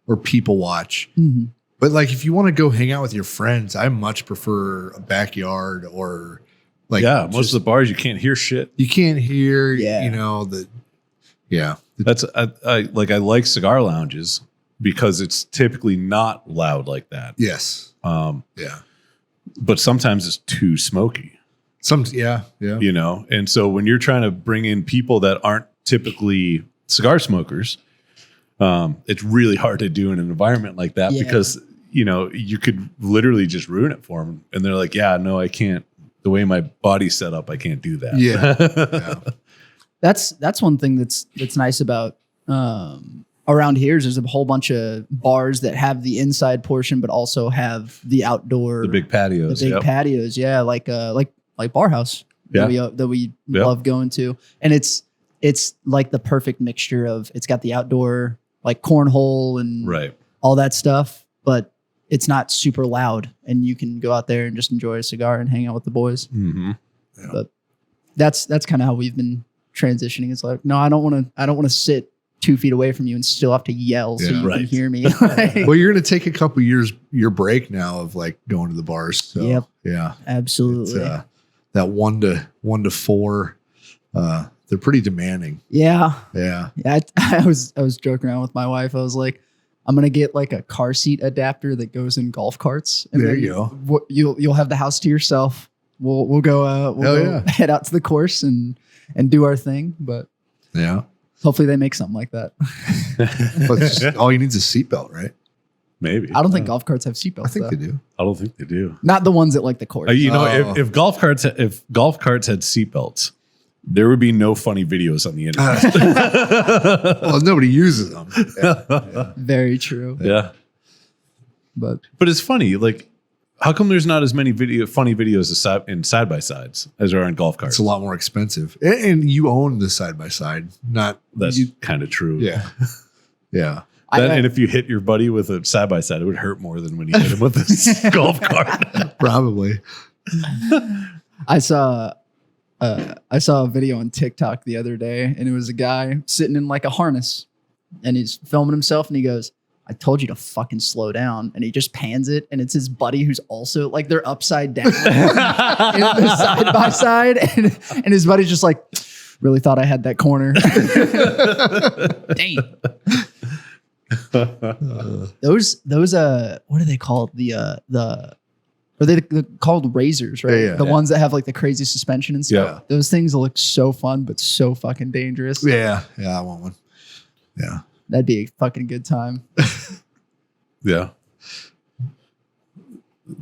or people watch. Mm-hmm. But like if you want to go hang out with your friends, I much prefer a backyard or like Most of the bars you can't hear shit. you can't hear, Yeah. you know, That's I like cigar lounges, because it's typically not loud like that. Yes. Yeah. But sometimes it's too smoky. Yeah. You know, and so when you're trying to bring in people that aren't typically cigar smokers, it's really hard to do in an environment like that because, you know, you could literally just ruin it for them. And they're like, yeah, no, I can't. The way my body's set up, I can't do that. Yeah. That's one thing that's nice about around here is there's a whole bunch of bars that have the inside portion, but also have the outdoor, The big patios. the big patios. Yeah, like Bar House that we love going to, and it's like the perfect mixture of it's got the outdoor like cornhole and all that stuff, but it's not super loud, and you can go out there and just enjoy a cigar and hang out with the boys. Mm-hmm. Yeah. But that's kind of how we've been transitioning. It's like, no, I don't want to sit 2 feet away from you and still have to yell so you can hear me. Well, you're going to take a couple years your break now of like going to the bars. So, Yep. Yeah. Absolutely. That 1 to 4, they're pretty demanding. Yeah. Yeah. I was joking around with my wife. I was like, I'm gonna get like a car seat adapter that goes in golf carts. And there you go. You'll have the house to yourself. We'll go head out to the course and do our thing. But yeah, hopefully they make something like that. But all you need is a seatbelt, right? Maybe. I don't think golf carts have seatbelts. I think they do. I don't think they do. Not the ones at like the course. You know, if golf carts had seatbelts, there would be no funny videos on the internet. Well, nobody uses them. Yeah. Very true. Yeah. But it's funny. Like, how come there's not as many funny videos in side by sides as there are in golf carts? It's a lot more expensive, and you own the side by side. Not that's kind of true. Yeah. Yeah. And if you hit your buddy with a side by side, it would hurt more than when you hit him with a golf cart. Probably. I saw a video on TikTok the other day, and it was a guy sitting in like a harness, and he's filming himself, and he goes, "I told you to fucking slow down," and he just pans it, and it's his buddy who's also like they're upside down, side by side, and his buddy's just like, "Really thought I had that corner." Dang. Those what are they called? Are they called razors, right? Yeah, the ones that have like the crazy suspension and stuff. Yeah. Those things look so fun, but so fucking dangerous. Yeah. I want one. Yeah. That'd be a fucking good time. Yeah.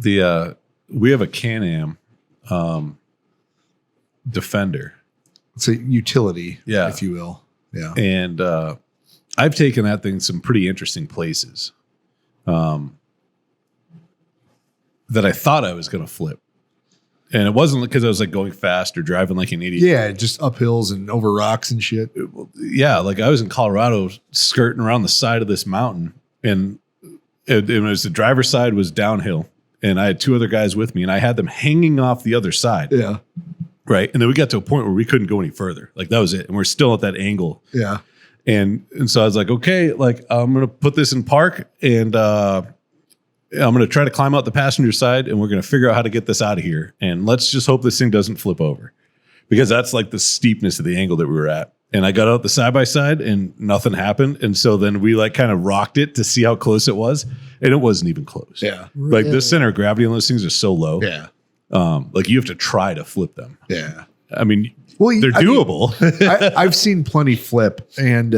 We have a Can-Am Defender. It's a utility, Yeah. if you will. Yeah. And I've taken that thing some pretty interesting places that I thought I was going to flip. And it wasn't because I was like going fast or driving like an idiot. Yeah, just up hills and over rocks and shit. Yeah, like I was in Colorado skirting around the side of this mountain, and it was the driver's side was downhill, and I had 2 other guys with me, and I had them hanging off the other side. Yeah. Right. And then we got to a point where we couldn't go any further. Like that was it. And we're still at that angle. Yeah. And so I was like, okay, like I'm going to put this in park, and I'm going to try to climb out the passenger side, and we're going to figure out how to get this out of here. And let's just hope this thing doesn't flip over, because that's like the steepness of the angle that we were at. And I got out the side by side and nothing happened. And so then we like kind of rocked it to see how close it was. And it wasn't even close. Yeah. Like the center of gravity on those things are so low. Yeah. Like you have to try to flip them. Yeah. I mean, Well, they're doable. I've seen plenty flip, and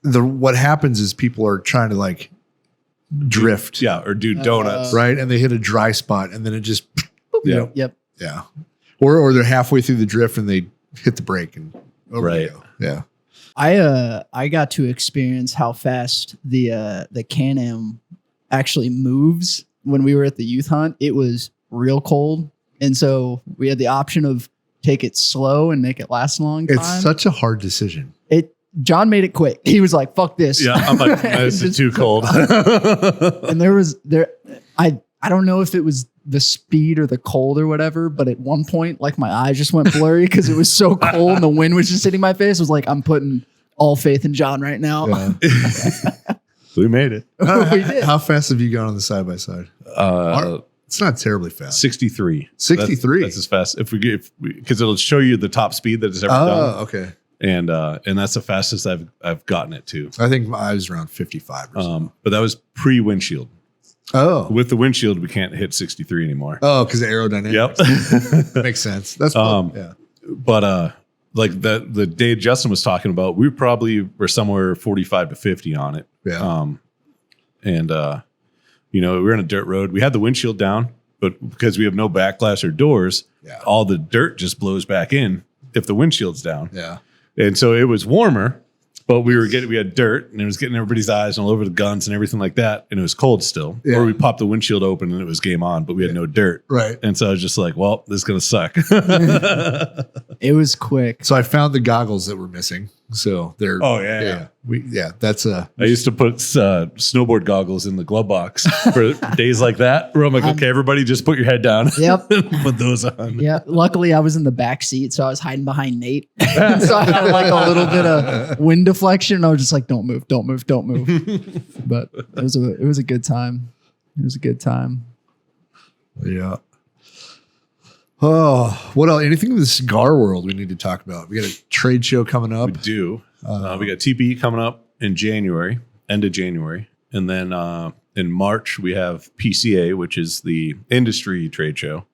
what happens is people are trying to like drift, Yeah. Or do donuts. right? And they hit a dry spot, and then it just, Yeah. Yep. yeah. Or they're halfway through the drift and they hit the brake and over they Right. go. Yeah. I got to experience how fast the Can-Am actually moves when we were at the youth hunt. It was real cold, and so we had the option of take it slow and make it last a long time. It's such a hard decision. John made it quick. He was like, "Fuck this." Yeah. I'm like, this is too cold. And I don't know if it was the speed or the cold or whatever, but at one point, like my eyes just went blurry because it was so cold and the wind was just hitting my face. I was like, I'm putting all faith in John right now. Yeah. We made it. We did. How fast have you gone on the side by side? It's not terribly fast. 63. 63. That's as fast. Because it'll show you the top speed that it's ever done. Oh, okay. and that's the fastest I've gotten it to. I think I was around 55 or something. But that was pre-windshield. Oh. With the windshield, we can't hit 63 anymore. Oh, because of aerodynamics. Yep. Makes sense. That's fun. Yeah. But like the day Justin was talking about, we probably were somewhere 45 to 50 on it. Yeah. And we were in a dirt road. We had the windshield down, but because we have no backlash or doors, all the dirt just blows back in if the windshield's down. Yeah. And so it was warmer, but we had dirt and it was getting everybody's eyes all over the guns and everything like that. And it was cold still. Yeah. Or we popped the windshield open and it was game on, but we had no dirt. Right. And so I was just like, well, this is going to suck. It was quick. So I found the goggles that were missing. So they're yeah. That's I used to put snowboard goggles in the glove box for days like that where I'm like, okay, everybody just put your head down. Yep. Put those on. Yeah. Luckily I was in the back seat, so I was hiding behind Nate. So I had like a little bit of wind deflection. I was just like, don't move. But it was a good time. It was a good time. Yeah. Oh, what else? Anything in the cigar world we need to talk about? We got a trade show coming up. We do. We got TPE coming up in January, end of January. And then in March, we have PCA, which is the industry trade show,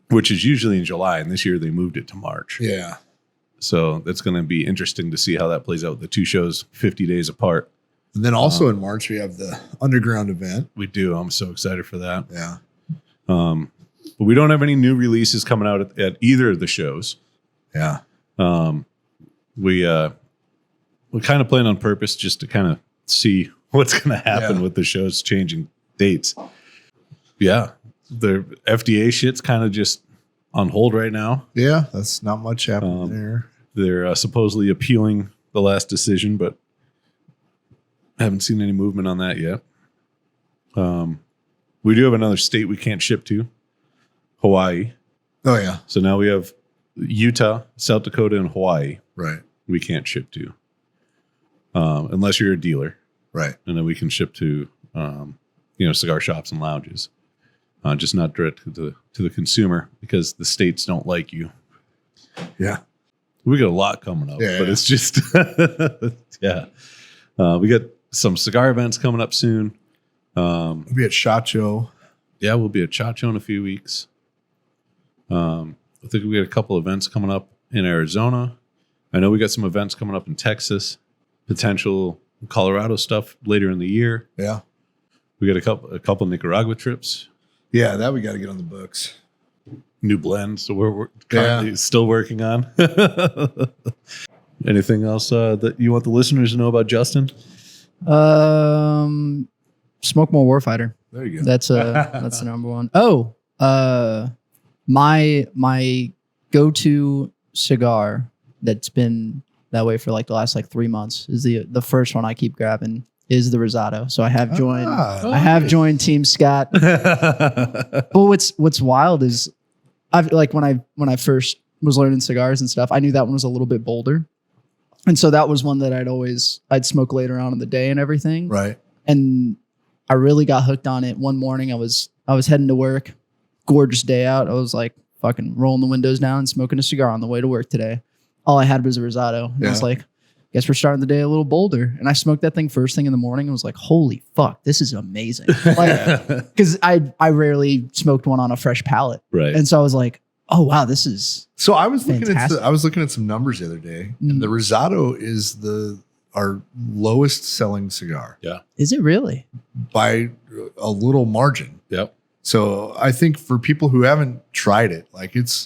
which is usually in July. And this year they moved it to March. Yeah. So that's going to be interesting to see how that plays out. The two shows 50 days apart. And then also in March, we have the underground event. We do. I'm so excited for that. Yeah. But we don't have any new releases coming out at either of the shows. Yeah. We kind of plan on purpose just to kind of see what's going to happen with the shows changing dates. Yeah. The FDA shit's kind of just on hold right now. Yeah. That's not much happening there. They're supposedly appealing the last decision, but I haven't seen any movement on that yet. We do have another state we can't ship to, Hawaii. Oh, yeah. So now we have Utah, South Dakota, and Hawaii. Right. We can't ship to, unless you're a dealer. Right. And then we can ship to, cigar shops and lounges, just not direct to the consumer because the states don't like you. Yeah. We got a lot coming up, but it's just, we got some cigar events coming up soon. We'll be at SHOT Show. Yeah, we'll be at SHOT Show in a few weeks. I think we got a couple events coming up in Arizona. I know we got some events coming up in Texas, potential Colorado stuff later in the year. Yeah. We got a couple Nicaragua trips. Yeah, that we got to get on the books. New blends, so we're currently still working on. Anything else that you want the listeners to know about Justin? Smoke more Warfighter. There you go. That's the number one. Oh, my go-to cigar that's been that way for like the last 3 months is the first one I keep grabbing is the Rosado. So I have joined joined Team Scott. But what's wild is I've when I first was learning cigars and stuff, I knew that one was a little bit bolder. And so that was one that I'd smoke later on in the day and everything. Right. And I really got hooked on it. One morning I was heading to work, gorgeous day out. I was like fucking rolling the windows down and smoking a cigar on the way to work today. All I had was a Rosado. And I was like, guess we're starting the day a little bolder. And I smoked that thing first thing in the morning and was like, holy fuck, this is amazing. Because I rarely smoked one on a fresh palate. Right. And so I was like, oh wow, this is so I was fantastic. looking at some numbers the other day, and the Rosado is our lowest selling cigar. Yeah. Is it really? By a little margin. Yep. So I think for people who haven't tried it,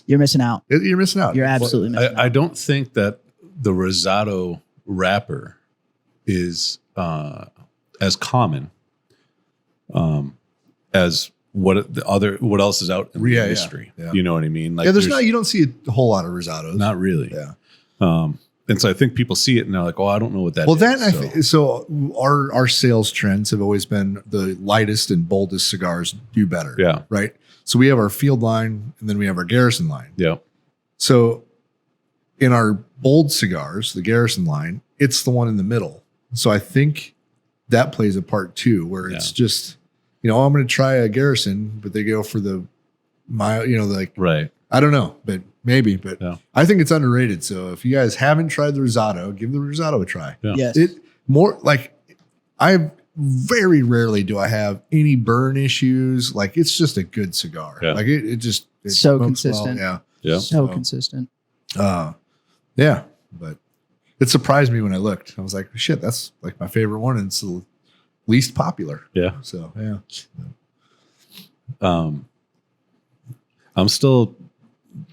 you're missing out. You're missing out. You're absolutely missing out. I don't think that the Rosado wrapper is as common as what else is out in the industry. Yeah. You know what I mean? You don't see a whole lot of Rosados. Not really. Yeah. And so I think people see it and they're like, oh, I don't know what that well, is. So our sales trends have always been the lightest and boldest cigars do better. Yeah. Right. So we have our field line and then we have our Garrison line. Yeah. So in our bold cigars, the Garrison line, it's the one in the middle. So I think that plays a part too, where it's just, I'm going to try a Garrison, but they go for the mild, right. I don't know, but maybe, but Yeah. I think it's underrated. So if you guys haven't tried the Rosado, give the Rosado a try. Yeah. Yes. It more like I very rarely do I have any burn issues. Like it's just a good cigar. Yeah. Like it So smokes well. consistent. Yeah. Yeah. So consistent. Yeah. But it surprised me when I looked. I was like, shit, that's like my favorite one. And it's the least popular. Yeah. So yeah. I'm still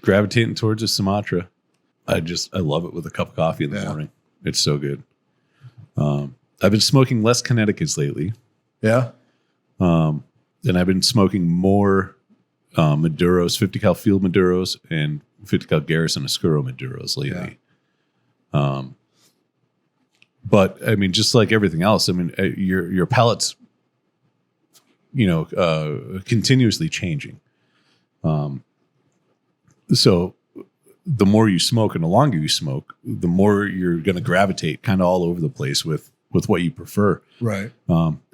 gravitating towards a Sumatra. I love it with a cup of coffee in the morning. It's so good. I've been smoking less Connecticut's lately. Yeah. And I've been smoking more Maduros, 50 cal field Maduros and 50 cal Garrison Oscuro Maduros lately. Yeah. But I mean, just like everything else, I mean, your palate's, continuously changing. So the more you smoke and the longer you smoke, the more you're going to gravitate kind of all over the place with what you prefer. Right.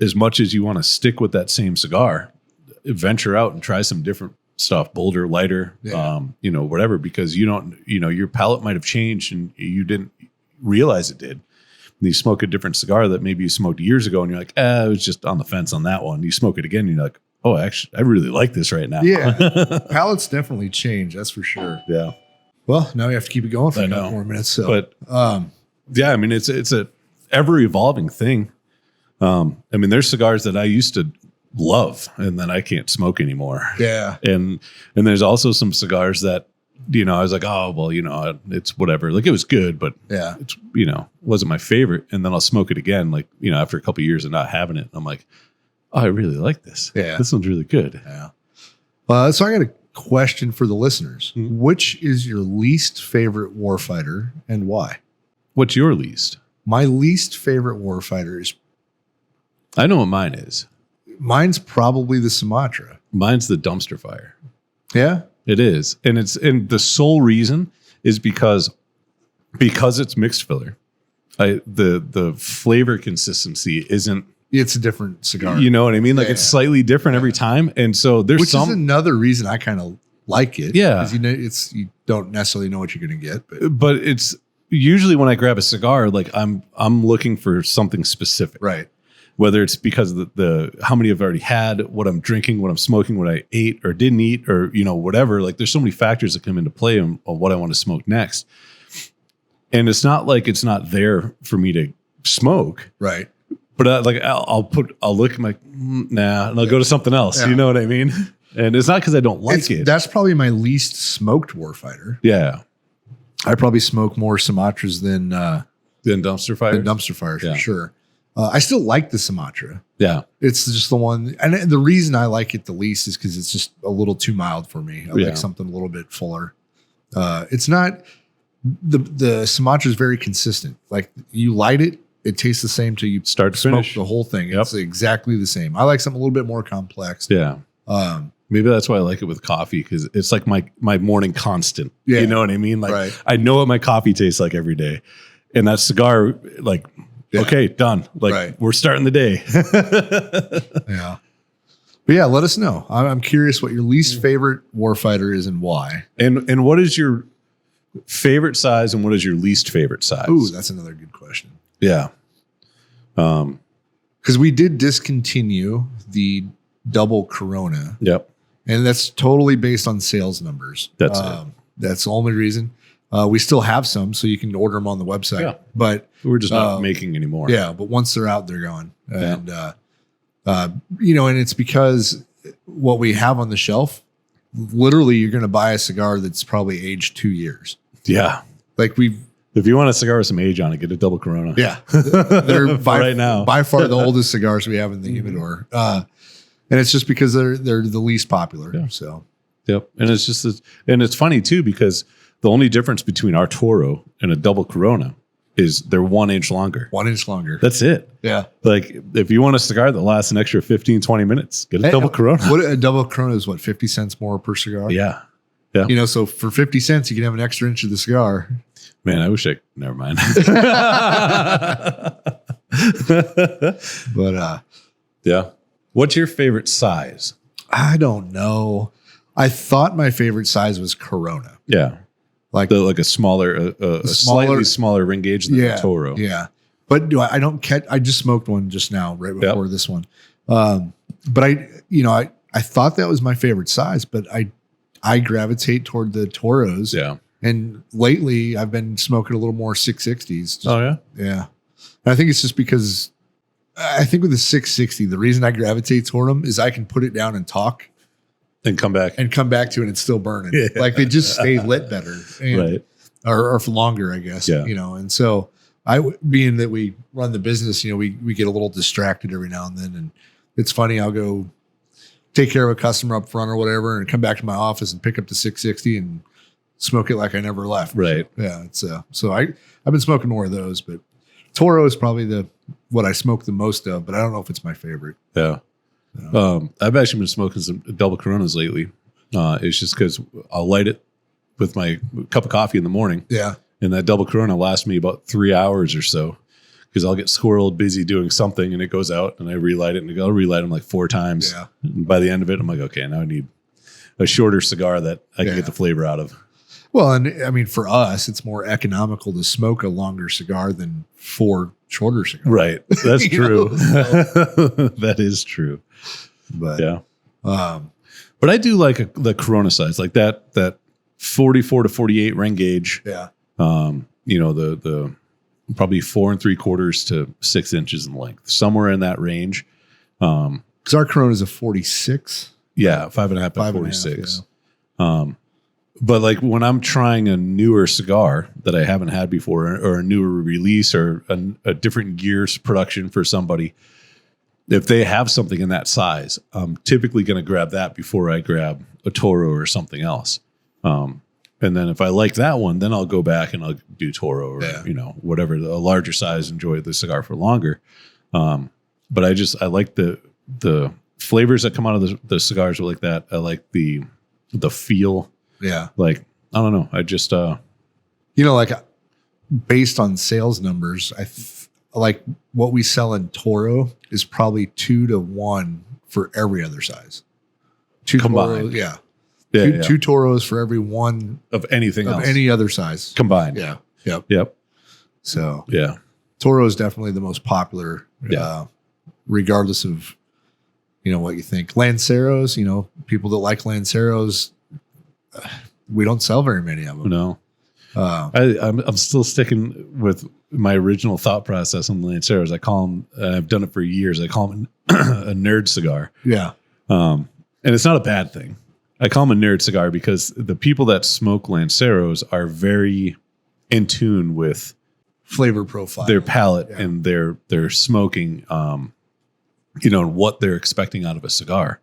As much as you want to stick with that same cigar, venture out and try some different stuff, bolder, lighter, whatever, because your palate might have changed and you didn't realize it did. And you smoke a different cigar that maybe you smoked years ago and you're like, I was just on the fence on that one. You smoke it again and you're like, oh, actually, I really like this right now. Yeah. Palates definitely change. That's for sure. Yeah. Well, now we have to keep it going for I a know. couple more minutes. So, But yeah, I mean, it's a ever evolving thing. I mean, there's cigars that I used to love and then I can't smoke anymore. yeah. And there's also some cigars that, I was like, oh, well, it's whatever. Like it was good, but Yeah. it's, wasn't my favorite. And then I'll smoke it again, like, after a couple of years of not having it. I'm like, oh, I really like this. Yeah. This one's really good. Yeah. So I got a question for the listeners. Mhm. Which is your least favorite Warfighter and why? What's your least? My least favorite Warfighter is I know what mine is. mine's probably the Sumatra. Mine's the dumpster fire. Yeah. It is. And the sole reason is because it's mixed filler. The flavor consistency isn't, It's a different cigar. you know what I mean? Like Yeah. it's slightly different every time. And so there's Which some, is another reason I kind of like it. Yeah. Because you don't necessarily know what you're going to get. But but it's usually when I grab a cigar, like I'm looking for something specific. right. Whether it's because of the how many I've already had, what I'm drinking, what I'm smoking, what I ate or didn't eat, or whatever. Like there's so many factors that come into play on what I want to smoke next. And it's not like it's not there for me to smoke, Right. but I'll look at my nah, and I'll go to something else. Yeah. You know what I mean? And it's not because I don't like it. That's probably my least smoked Warfighter. Yeah, I probably smoke more Sumatras than dumpster fire. dumpster fires Yeah. for sure. I still like the Sumatra. Yeah, It's just the one, and the reason I like it the least is because it's just a little too mild for me. I Yeah. like something a little bit fuller. It's not the Sumatra is very consistent. Like you light it, it tastes the same till you Start to smoke finish. the whole thing. Yep. It's exactly the same. I like something a little bit more complex. yeah. Maybe that's why I like it with coffee because it's like my morning constant. Yeah. You know what I mean? Like Right. I know what my coffee tastes like every day, and that cigar, like, Yeah. okay, done. Like Right. we're starting the day. Yeah. But yeah, let us know. I'm curious what your least favorite Warfighter is and why. And what is your favorite size and what is your least favorite size? Ooh, that's another good question. Yeah. Because we did discontinue the double Corona, Yep. and that's totally based on sales numbers. That's it. That's the only reason. We still have some, so you can order them on the website. Yeah. But We're just not making anymore. yeah, but once they're out, they're gone. And and it's because what we have on the shelf, literally, you're going to buy a cigar that's probably aged 2 years. Yeah. Like If you want a cigar with some age on it, get a double Corona. yeah, they're right now. by far the oldest cigars we have in the humidor. And it's just because they're the least popular. Yeah. So Yep. And it's just, and it's funny too, because the only difference between our Toro and a double Corona is they're 1 inch longer. 1 inch longer. That's it. Yeah. Like if you want a cigar that lasts an extra 15, 20 minutes, get a double Corona. What a double Corona is 50 cents more per cigar? Yeah. So for 50 cents, you can have an extra inch of the cigar. Man, I wish never mind. But Yeah. What's your favorite size? I don't know. I thought my favorite size was Corona. Yeah. like a smaller, slightly smaller ring gauge than the Toro. Yeah. But I don't catch, I just smoked one just now, right before this one. But I thought that was my favorite size, but I gravitate toward the Toros. Yeah. And lately I've been smoking a little more 660s. Oh yeah. Yeah. And I think it's just because I think with the 660, the reason I gravitate toward them is I can put it down and talk and come back to it and it's still burning. Yeah. Like they just stay lit better. And, right. Or for longer, I guess. Yeah. And so being that we run the business, we get a little distracted every now and then. And it's funny, I'll go take care of a customer up front or whatever and come back to my office and pick up the 660 and smoke it like I never left. Right. Yeah. It's so I've been smoking more of those, but Toro is probably what I smoke the most of, but I don't know if it's my favorite. Yeah. I've actually been smoking some double Coronas lately. It's just because I'll light it with my cup of coffee in the morning. Yeah. And that double Corona lasts me about 3 hours or so because I'll get squirreled busy doing something and it goes out and I relight it and I'll relight them like 4 times. Yeah. And by the end of it, I'm like, okay, now I need a shorter cigar that I can get the flavor out of. Well, and I mean, for us, it's more economical to smoke a longer cigar than 4 shorter cigars. Right. That's true. So. That is true. But yeah. But I do like the Corona size, like that 44 to 48 ring gauge. Yeah. The probably 4 3/4 to 6 inches in length, somewhere in that range. Because our Corona is a 46. Yeah, 5.5 by 46. But like when I'm trying a newer cigar that I haven't had before, or a newer release, or a different gears production for somebody, if they have something in that size, I'm typically going to grab that before I grab a Toro or something else. And then if I like that one, then I'll go back and I'll do Toro or whatever, a larger size, enjoy the cigar for longer. But I like the flavors that come out of the cigars like that. I like the feel. Yeah. Like, I don't know. I just, like based on sales numbers, like what we sell in Toro is probably 2 to 1 for every other size. 2 combined. Toros, yeah. Yeah, two Toros for every one of anything of else. any other size Combined. Yeah. Yep. Yep. So yeah. Toro is definitely the most popular, regardless of, what you think. Lanceros, people that like Lanceros, we don't sell very many of them. No. I'm still sticking with my original thought process on Lanceros. I call them, I've done it for years, I call them a nerd cigar. Yeah. And it's not a bad thing. I call them a nerd cigar because the people that smoke Lanceros are very in tune with flavor profile, their palate, and their smoking, and what they're expecting out of a cigar.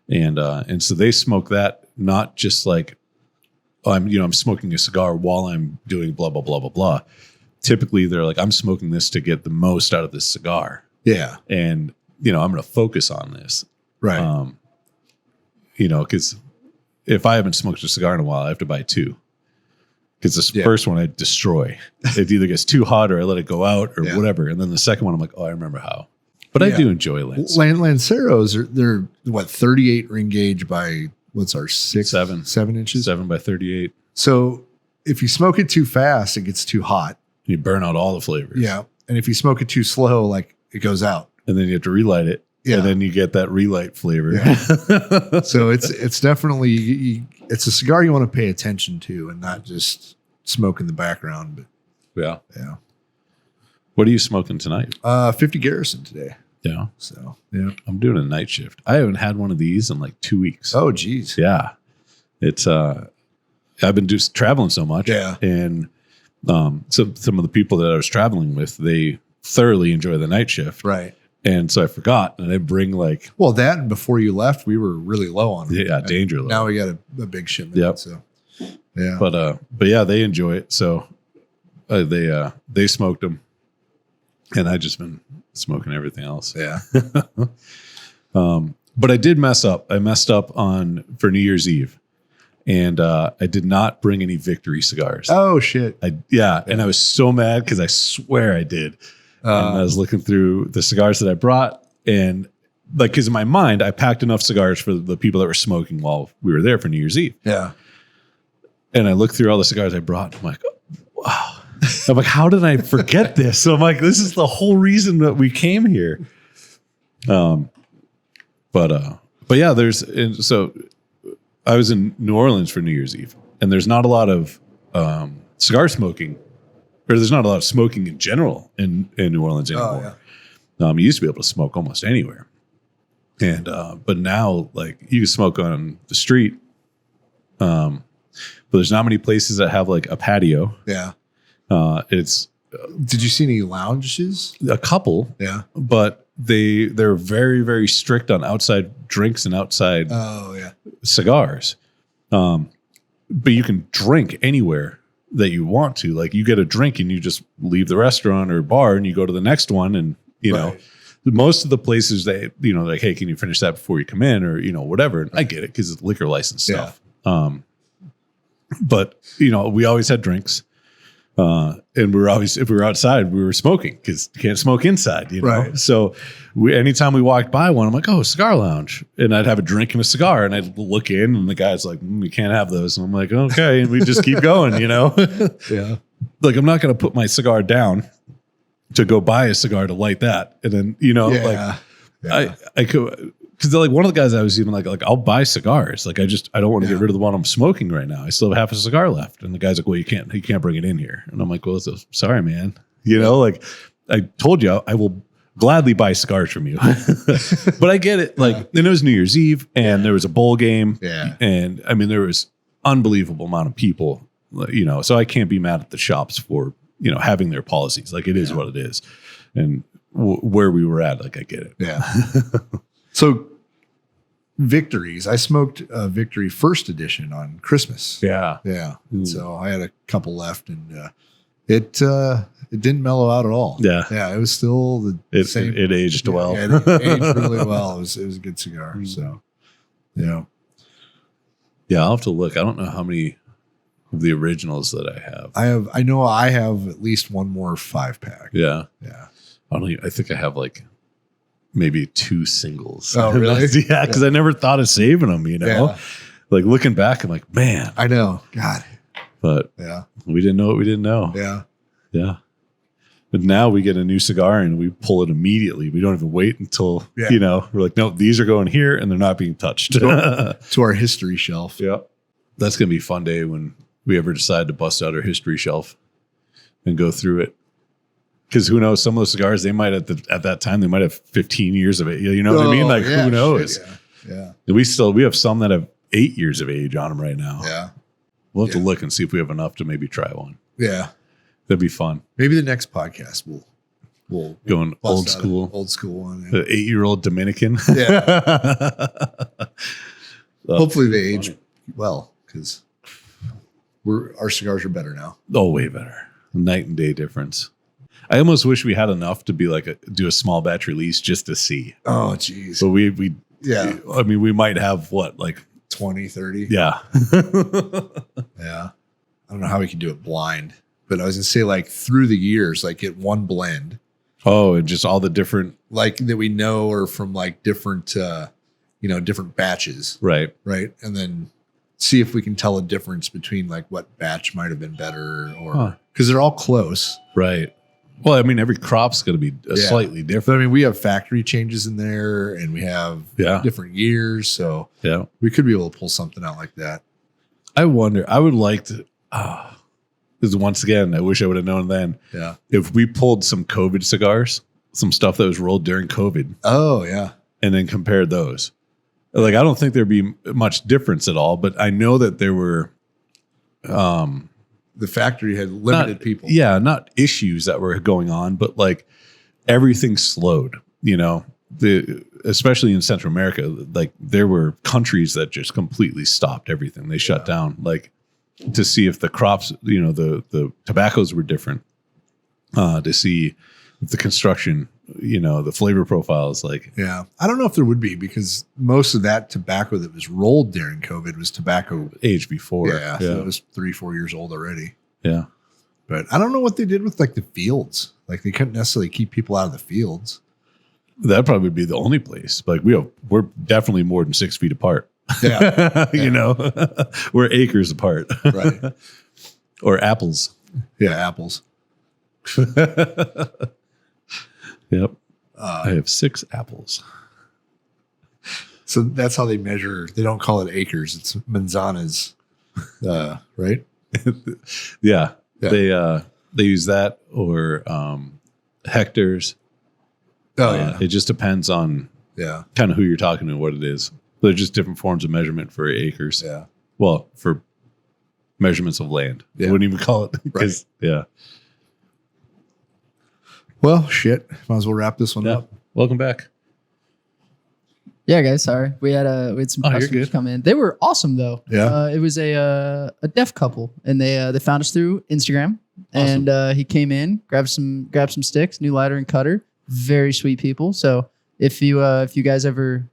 And so they smoke that not just like, I'm smoking a cigar while I'm doing blah, blah, blah, blah, blah. Typically they're like, I'm smoking this to get the most out of this cigar. Yeah. And, I'm going to focus on this. Right. Because if I haven't smoked a cigar in a while, I have to buy 2. Because this first one I destroy. It either gets too hot or I let it go out or whatever. And then the second one, I'm like, oh, I remember how. But I do enjoy Lanceros. Lanceros they're what, 38 ring gauge by what's our 7 inches? 7 by 38. So if you smoke it too fast, it gets too hot. You burn out all the flavors. Yeah. And if you smoke it too slow, like it goes out. And then you have to relight it. Yeah. And then you get that relight flavor. Yeah. So it's definitely, it's a cigar you want to pay attention to and not just smoke in the background. But yeah. What are you smoking tonight? 50 Garrison today. Yeah. So yeah, I'm doing a night shift. I haven't had one of these in like 2 weeks. Oh, geez. Yeah. It's I've been just traveling so much. Yeah. And some of the people that I was traveling with, they thoroughly enjoy the night shift. Right. And so I forgot, and I bring like, well, that and before you left, we were really low on it. Yeah, danger low. Now we got a big shipment. Yep. So yeah. But yeah, they enjoy it. So they smoked them, and I just been smoking everything else. Yeah. But I did mess up. I messed up for New Year's Eve, and I did not bring any Victory cigars. Oh shit. And I was so mad because I swear I did. And I was looking through the cigars that I brought, and like, because in my mind, I packed enough cigars for the people that were smoking while we were there for New Year's Eve. Yeah. And I look through all the cigars I brought. I'm like, wow. I'm like, how did I forget this? So I'm like, this is the whole reason that we came here. But yeah, so I was in New Orleans for New Year's Eve, and there's not a lot of cigar smoking, or there's not a lot of smoking in general in New Orleans anymore. Oh, yeah. You used to be able to smoke almost anywhere. And but now, like, you can smoke on the street. But there's not many places that have like a patio. Yeah. Did you see any lounges? A couple. Yeah. But they're very, very strict on outside drinks and outside cigars. But you can drink anywhere that you want to. Like, you get a drink and you just leave the restaurant or bar and you go to the next one, and you know. Most of the places that, you know, like, hey, can you finish that before you come in, or, you know, whatever. And I get it because it's liquor license stuff. But, you know, we always had drinks. And if we were outside, we were smoking because you can't smoke inside, you know? Right. So anytime we walked by one, I'm like, oh, cigar lounge. And I'd have a drink and a cigar, and I'd look in, and the guy's like, you can't have those. And I'm like, okay. And we just keep going, you know? Yeah. Like, I'm not going to put my cigar down to go buy a cigar to light that. And then, you know, I could, because like one of the guys I was even like, I'll buy cigars. Like, I don't want to get rid of the one I'm smoking right now. I still have half a cigar left. And the guy's like, well, you can't bring it in here. And I'm like, well, sorry, man. You know, like, I told you I will gladly buy cigars from you. But I get it. Like, then it was New Year's Eve, and there was a bowl game. Yeah. And I mean, there was unbelievable amount of people, you know, so I can't be mad at the shops for, you know, having their policies. Like, it is what it is. And where we were at, like, I get it. Yeah. So Victories, I smoked Victory first edition on Christmas. Yeah. Yeah. And so I had a couple left, and it didn't mellow out at all. Yeah. Yeah. It was still the same. It aged well. Yeah, it aged really well. It was a good cigar. So, yeah. Yeah. I'll have to look. I don't know how many of the originals that I have. I know I have at least one more 5-pack. Yeah. Yeah. I think I have like maybe 2 singles. Oh, really? Yeah. Because I never thought of saving them, you know? Yeah. Like, looking back, I'm like, man. I know. God. But we didn't know what we didn't know. Yeah. Yeah. But now we get a new cigar and we pull it immediately. We don't even wait until, you know, we're like, no, these are going here and they're not being touched. To our history shelf. Yeah. That's going to be a fun day when we ever decide to bust out our history shelf and go through it. Because who knows, some of those cigars, they might at that time, they might have 15 years of it. You know what I mean? Like, who knows? Shit, yeah. We have some that have 8 years of age on them right now. Yeah. We'll have to look and see if we have enough to maybe try one. Yeah. That'd be fun. Maybe the next podcast we'll go an old school one. Yeah. 8-year-old Dominican. Yeah. Hopefully they age well, because our cigars are better now. Oh, way better. Night and day difference. I almost wish we had enough to be like do a small batch release just to see. Oh, geez. But we I mean, we might have like 20, 30. Yeah. Yeah. I don't know how we can do it blind, but I was gonna say, like, through the years, like, get one blend. Oh, and just all the different, like, that we know are from like different different batches. Right. Right. And then see if we can tell a difference between like what batch might have been better, or because they're all close. Right. Well, I mean, every crop's going to be slightly different. But I mean, we have factory changes in there, and we have different years. So we could be able to pull something out like that. I wonder, I would like to, because once again, I wish I would have known then. Yeah. If we pulled some COVID cigars, some stuff that was rolled during COVID. Oh, yeah. And then compared those. Like, I don't think there'd be much difference at all, but I know that there were, the factory had limited people. Yeah, not issues that were going on, but like everything slowed, you know, especially in Central America. Like, there were countries that just completely stopped everything. They shut down, like, to see if the crops, you know, the tobaccos were different, to see if the construction, you know, the flavor profiles, like. Yeah. I don't know if there would be, because most of that tobacco that was rolled during COVID was tobacco aged before. Yeah. So it was 3-4 years old already. Yeah. But I don't know what they did with like the fields. Like, they couldn't necessarily keep people out of the fields. That'd probably be the only place. Like, we're definitely more than 6 feet apart. Yeah. You know, we're acres apart. Right. Or apples. Yeah. Apples. Yep. I have 6 apples. So that's how they measure. They don't call it acres. It's manzanas. Right. Yeah. Yeah. They use that or hectares. Oh yeah. It just depends on Yeah. kind of who you're talking to and what it is. They're just different forms of measurement for acres. Yeah. Well, for measurements of land. Yeah. I wouldn't even call it. 'Cause, yeah. Well, shit. Might as well wrap this one Yeah. up. Welcome back. Yeah, guys, sorry. We had some Oh, you're customers good. come in. They were awesome though. Yeah. It was a deaf couple, and they found us through Instagram. And he came in, grabbed some sticks, new lighter and cutter. Very sweet people. So if you guys ever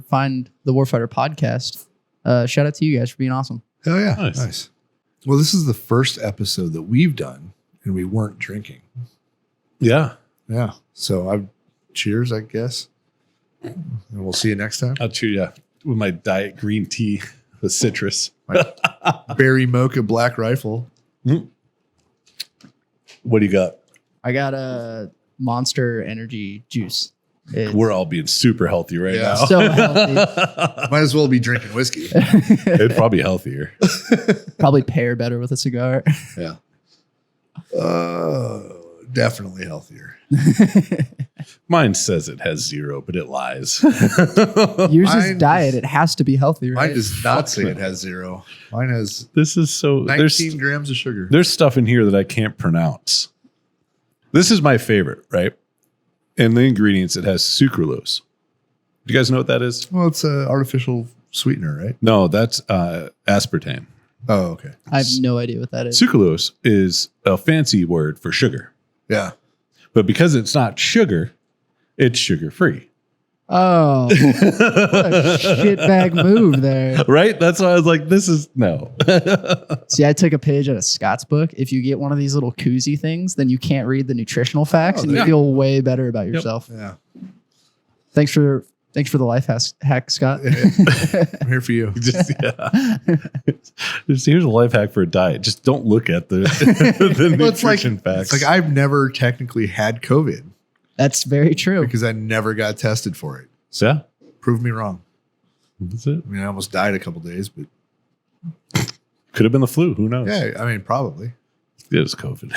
find the Warfighter podcast, shout out to you guys for being awesome. Hell yeah. Nice. Well, this is the first episode that we've done and we weren't drinking. Yeah. Yeah. So cheers, I guess. And we'll see you next time. I'll cheer you with my diet green tea with citrus. Berry mocha black rifle. What do you got? I got a Monster Energy juice. It's We're all being super healthy right Yeah. now. so healthy. Might as well be drinking whiskey. It's probably healthier. Probably pair better with a cigar. Yeah. Definitely healthier. Mine says it has 0, but it lies. Yours Mine is diet. It has to be healthy, Mine right? does not say it has 0. Mine has This is so 19 grams of sugar. there's stuff in here that I can't pronounce. This is my favorite, right? And the ingredients, it has sucralose. Do you guys know what that is? Well, it's an artificial sweetener, right? No, that's aspartame. Oh, okay. I have no idea what that is. Sucralose is a fancy word for sugar. Yeah. But because it's not sugar, it's sugar-free. Oh, what a shitbag move there. Right? That's why I was like, this is no. See, I took a page out of Scott's book. If you get one of these little koozie things, then you can't read the nutritional facts, and you yeah. feel way better about yourself. Yeah. Thanks for the life hack, Scott. I'm here for you. Just here's a life hack for a diet. Just don't look at the, the Well, it's nutrition facts. It's like I've never technically had COVID That's very true. because I never got tested for it. Yeah, Prove me wrong. that's it. I mean, I almost died a couple days, but Could have been the flu. Who knows? yeah, I mean, probably. It was COVID.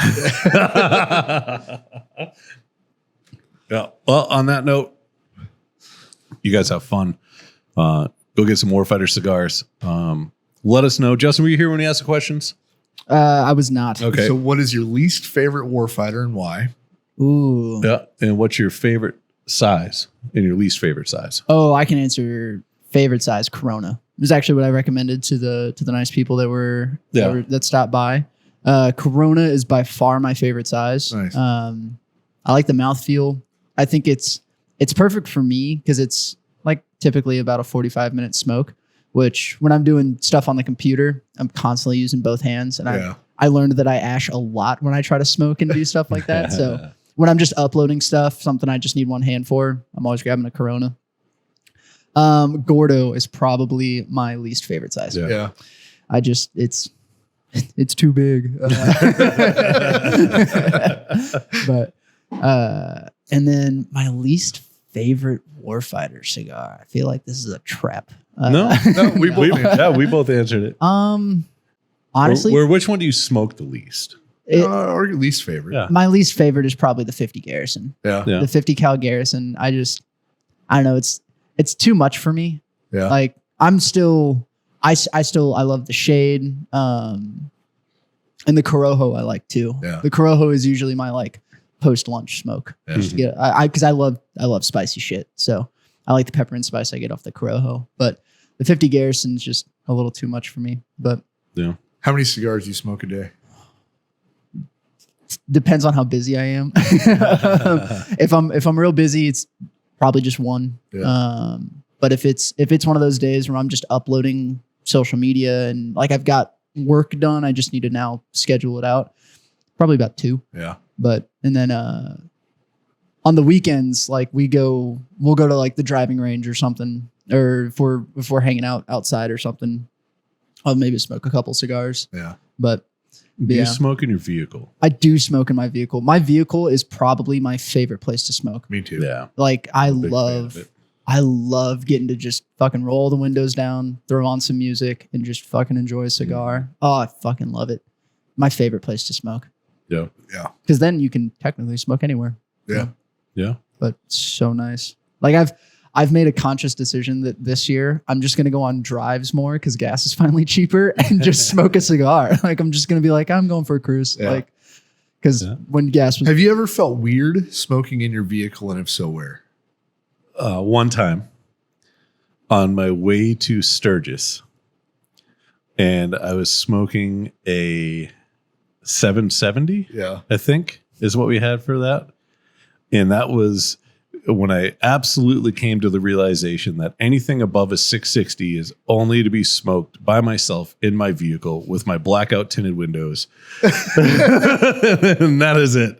Yeah. Well, on that note, you guys have fun. Go get some Warfighter cigars. Let us know. Justin, were you here when he asked the questions? I was not. Okay. So, what is your least favorite warfighter and why? Ooh. Yeah. And what's your favorite size and your least favorite size? Oh, I can answer favorite size Corona. It was actually what I recommended to the nice people that stopped by. Corona is by far my favorite size. Nice. I like the mouthfeel. I think it's perfect for me because it's like typically about a 45-minute smoke, which when I'm doing stuff on the computer, I'm constantly using both hands. And Yeah. I learned that I ash a lot when I try to smoke and do stuff like that. So when I'm just uploading stuff, something I just need one hand for, I'm always grabbing a Corona. Gordo is probably my least favorite size. Yeah. Yeah. It's too big. But and then my least favorite Warfighter cigar. I feel like this is a trap. No, we both answered it. Honestly, Which one do you smoke the least? Or your least favorite. Yeah. my least favorite is probably the 50 Garrison. Yeah. Yeah. The 50 cal Garrison. I don't know. It's too much for me. Yeah. Like I love the shade. And the Corojo I like too. Yeah. The Corojo is usually my like post lunch smoke. Yeah. Just to get, because I love spicy shit. So I like the pepper and spice I get off the Corojo. But the 50 Garrison is just a little too much for me. But Yeah. How many cigars do you smoke a day? depends on how busy I am. If I'm real busy, it's probably just one. Yeah. But if it's one of those days where I'm just uploading social media and like I've got work done, I just need to now schedule it out. Probably about 2. Yeah. But and then on the weekends, like we'll go to like the driving range or something, or if we're hanging out outside or something, I'll maybe smoke a couple cigars. Yeah. But Do you yeah, smoke in your vehicle? I do smoke in my vehicle. My vehicle is probably my favorite place to smoke. Me too. Yeah. Like I'm a big fan of it. I love getting to just fucking roll the windows down, throw on some music, and just fucking enjoy a cigar. Oh, I fucking love it. My favorite place to smoke. Yeah. Yeah. Because then you can technically smoke anywhere. Yeah. Yeah. But it's so nice. Like I've made a conscious decision that this year I'm just gonna go on drives more because gas is finally cheaper and just smoke a cigar. Like I'm just gonna be like, I'm going for a cruise. Yeah. Like because when gas was Have you ever felt weird smoking in your vehicle, and if so, where? One time on my way to Sturgis, and I was smoking a 770. Yeah. I think is what we had for that. And that was when I absolutely came to the realization that anything above a 660 is only to be smoked by myself in my vehicle with my blackout tinted windows. And that is it.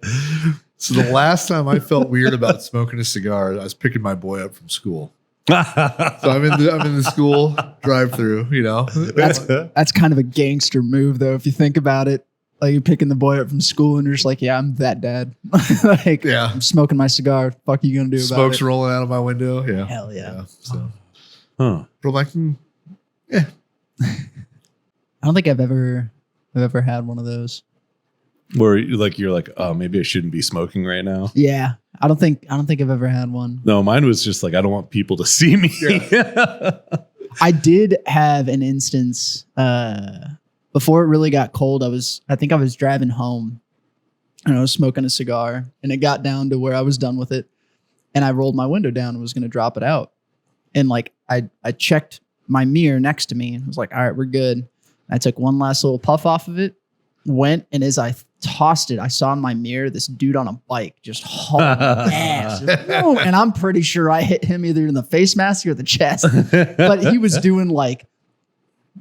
So the last time I felt weird about smoking a cigar, I was picking my boy up from school. So I'm in the school drive-through, you know. that's kind of a gangster move though, if you think about it. Like you're picking the boy up from school and you're just like, yeah, I'm that dad. Like Yeah. I'm smoking my cigar. Fuck you gonna do about Smoke's it? rolling out of my window. Yeah. Hell yeah. So Huh. but I'm like, I don't think I've ever had one of those. Where you're like, oh, maybe I shouldn't be smoking right now. Yeah. I don't think I've ever had one. No, mine was just like, I don't want people to see me. I did have an instance before it really got cold. I think I was driving home and I was smoking a cigar and it got down to where I was done with it. And I rolled my window down and was going to drop it out. And like, I checked my mirror next to me and was like, all right, we're good. I took one last little puff off of it, went, and as I tossed it, I saw in my mirror this dude on a bike just hauling ass. And I'm pretty sure I hit him either in the face mask or the chest. But he was doing like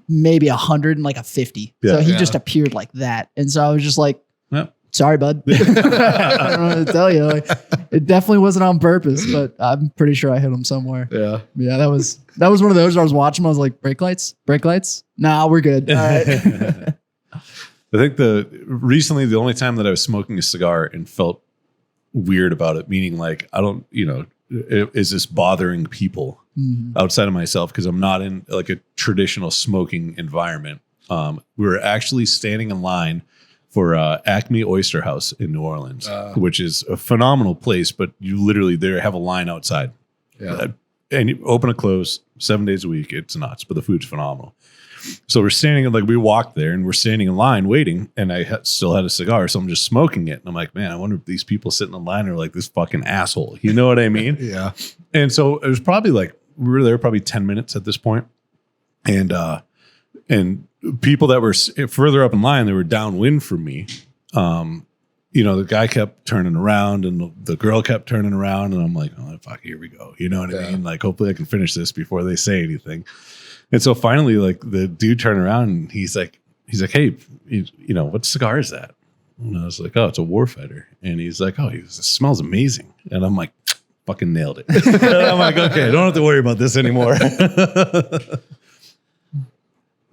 maybe 100 and like a 50. Yeah. So he Yeah. just appeared like that. And so I was just like, Yep. sorry, bud. I don't know what to tell you. Like, it definitely wasn't on purpose, but I'm pretty sure I hit him somewhere. yeah. Yeah, that was one of those where I was watching. I was like, brake lights. Nah, we're good. All right. I think recently the only time that I was smoking a cigar and felt weird about it, meaning like, I don't, is this bothering people outside of myself? Because I'm not in like a traditional smoking environment. We were actually standing in line for Acme Oyster House in New Orleans, which is a phenomenal place, but you literally there have a line outside. Yeah. And you open and close 7 days a week. It's nuts, but the food's phenomenal. So we're standing, like we walked there and we're standing in line waiting, and I still had a cigar, so I'm just smoking it. And I'm like, man, I wonder if these people sitting in line are like this fucking asshole. You know what I mean? Yeah. And so it was probably like, we were there probably 10 minutes at this point. And people that were further up in line, they were downwind from me. The guy kept turning around and the girl kept turning around, and I'm like, oh, fuck, here we go. You know what I mean? Like, hopefully I can finish this before they say anything. And so finally, like the dude turned around and he's like, hey, what cigar is that? And I was like, oh, it's a Warfighter. And he's like, oh, it smells amazing. And I'm like, fucking nailed it. And I'm like, okay, I don't have to worry about this anymore.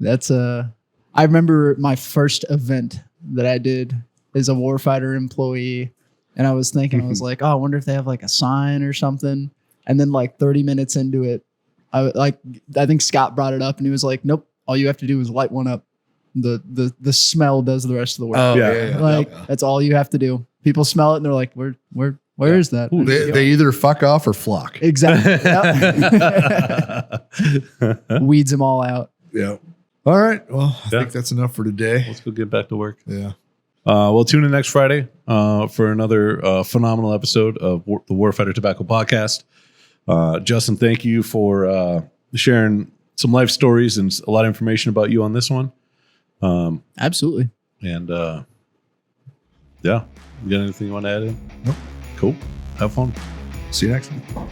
That's I remember my first event that I did as a Warfighter employee, and I was thinking, I was like, oh, I wonder if they have like a sign or something. And then like 30 minutes into it, I think Scott brought it up, and he was like, nope, all you have to do is light one up. The smell does the rest of the work. Oh, Yeah. Like that's all you have to do. People smell it and they're like, where is that? They either fuck off or flock. Exactly. Yep. Weeds them all out. Yeah. All right. Well, I Yeah. think that's enough for today. Let's go get back to work. Yeah. We'll tune in next Friday for another phenomenal episode of the Warfighter Tobacco Podcast. Justin, thank you for sharing some life stories and a lot of information about you on this one. Absolutely. And yeah, you got anything you want to add in? Nope. Cool. Have fun. See you next time.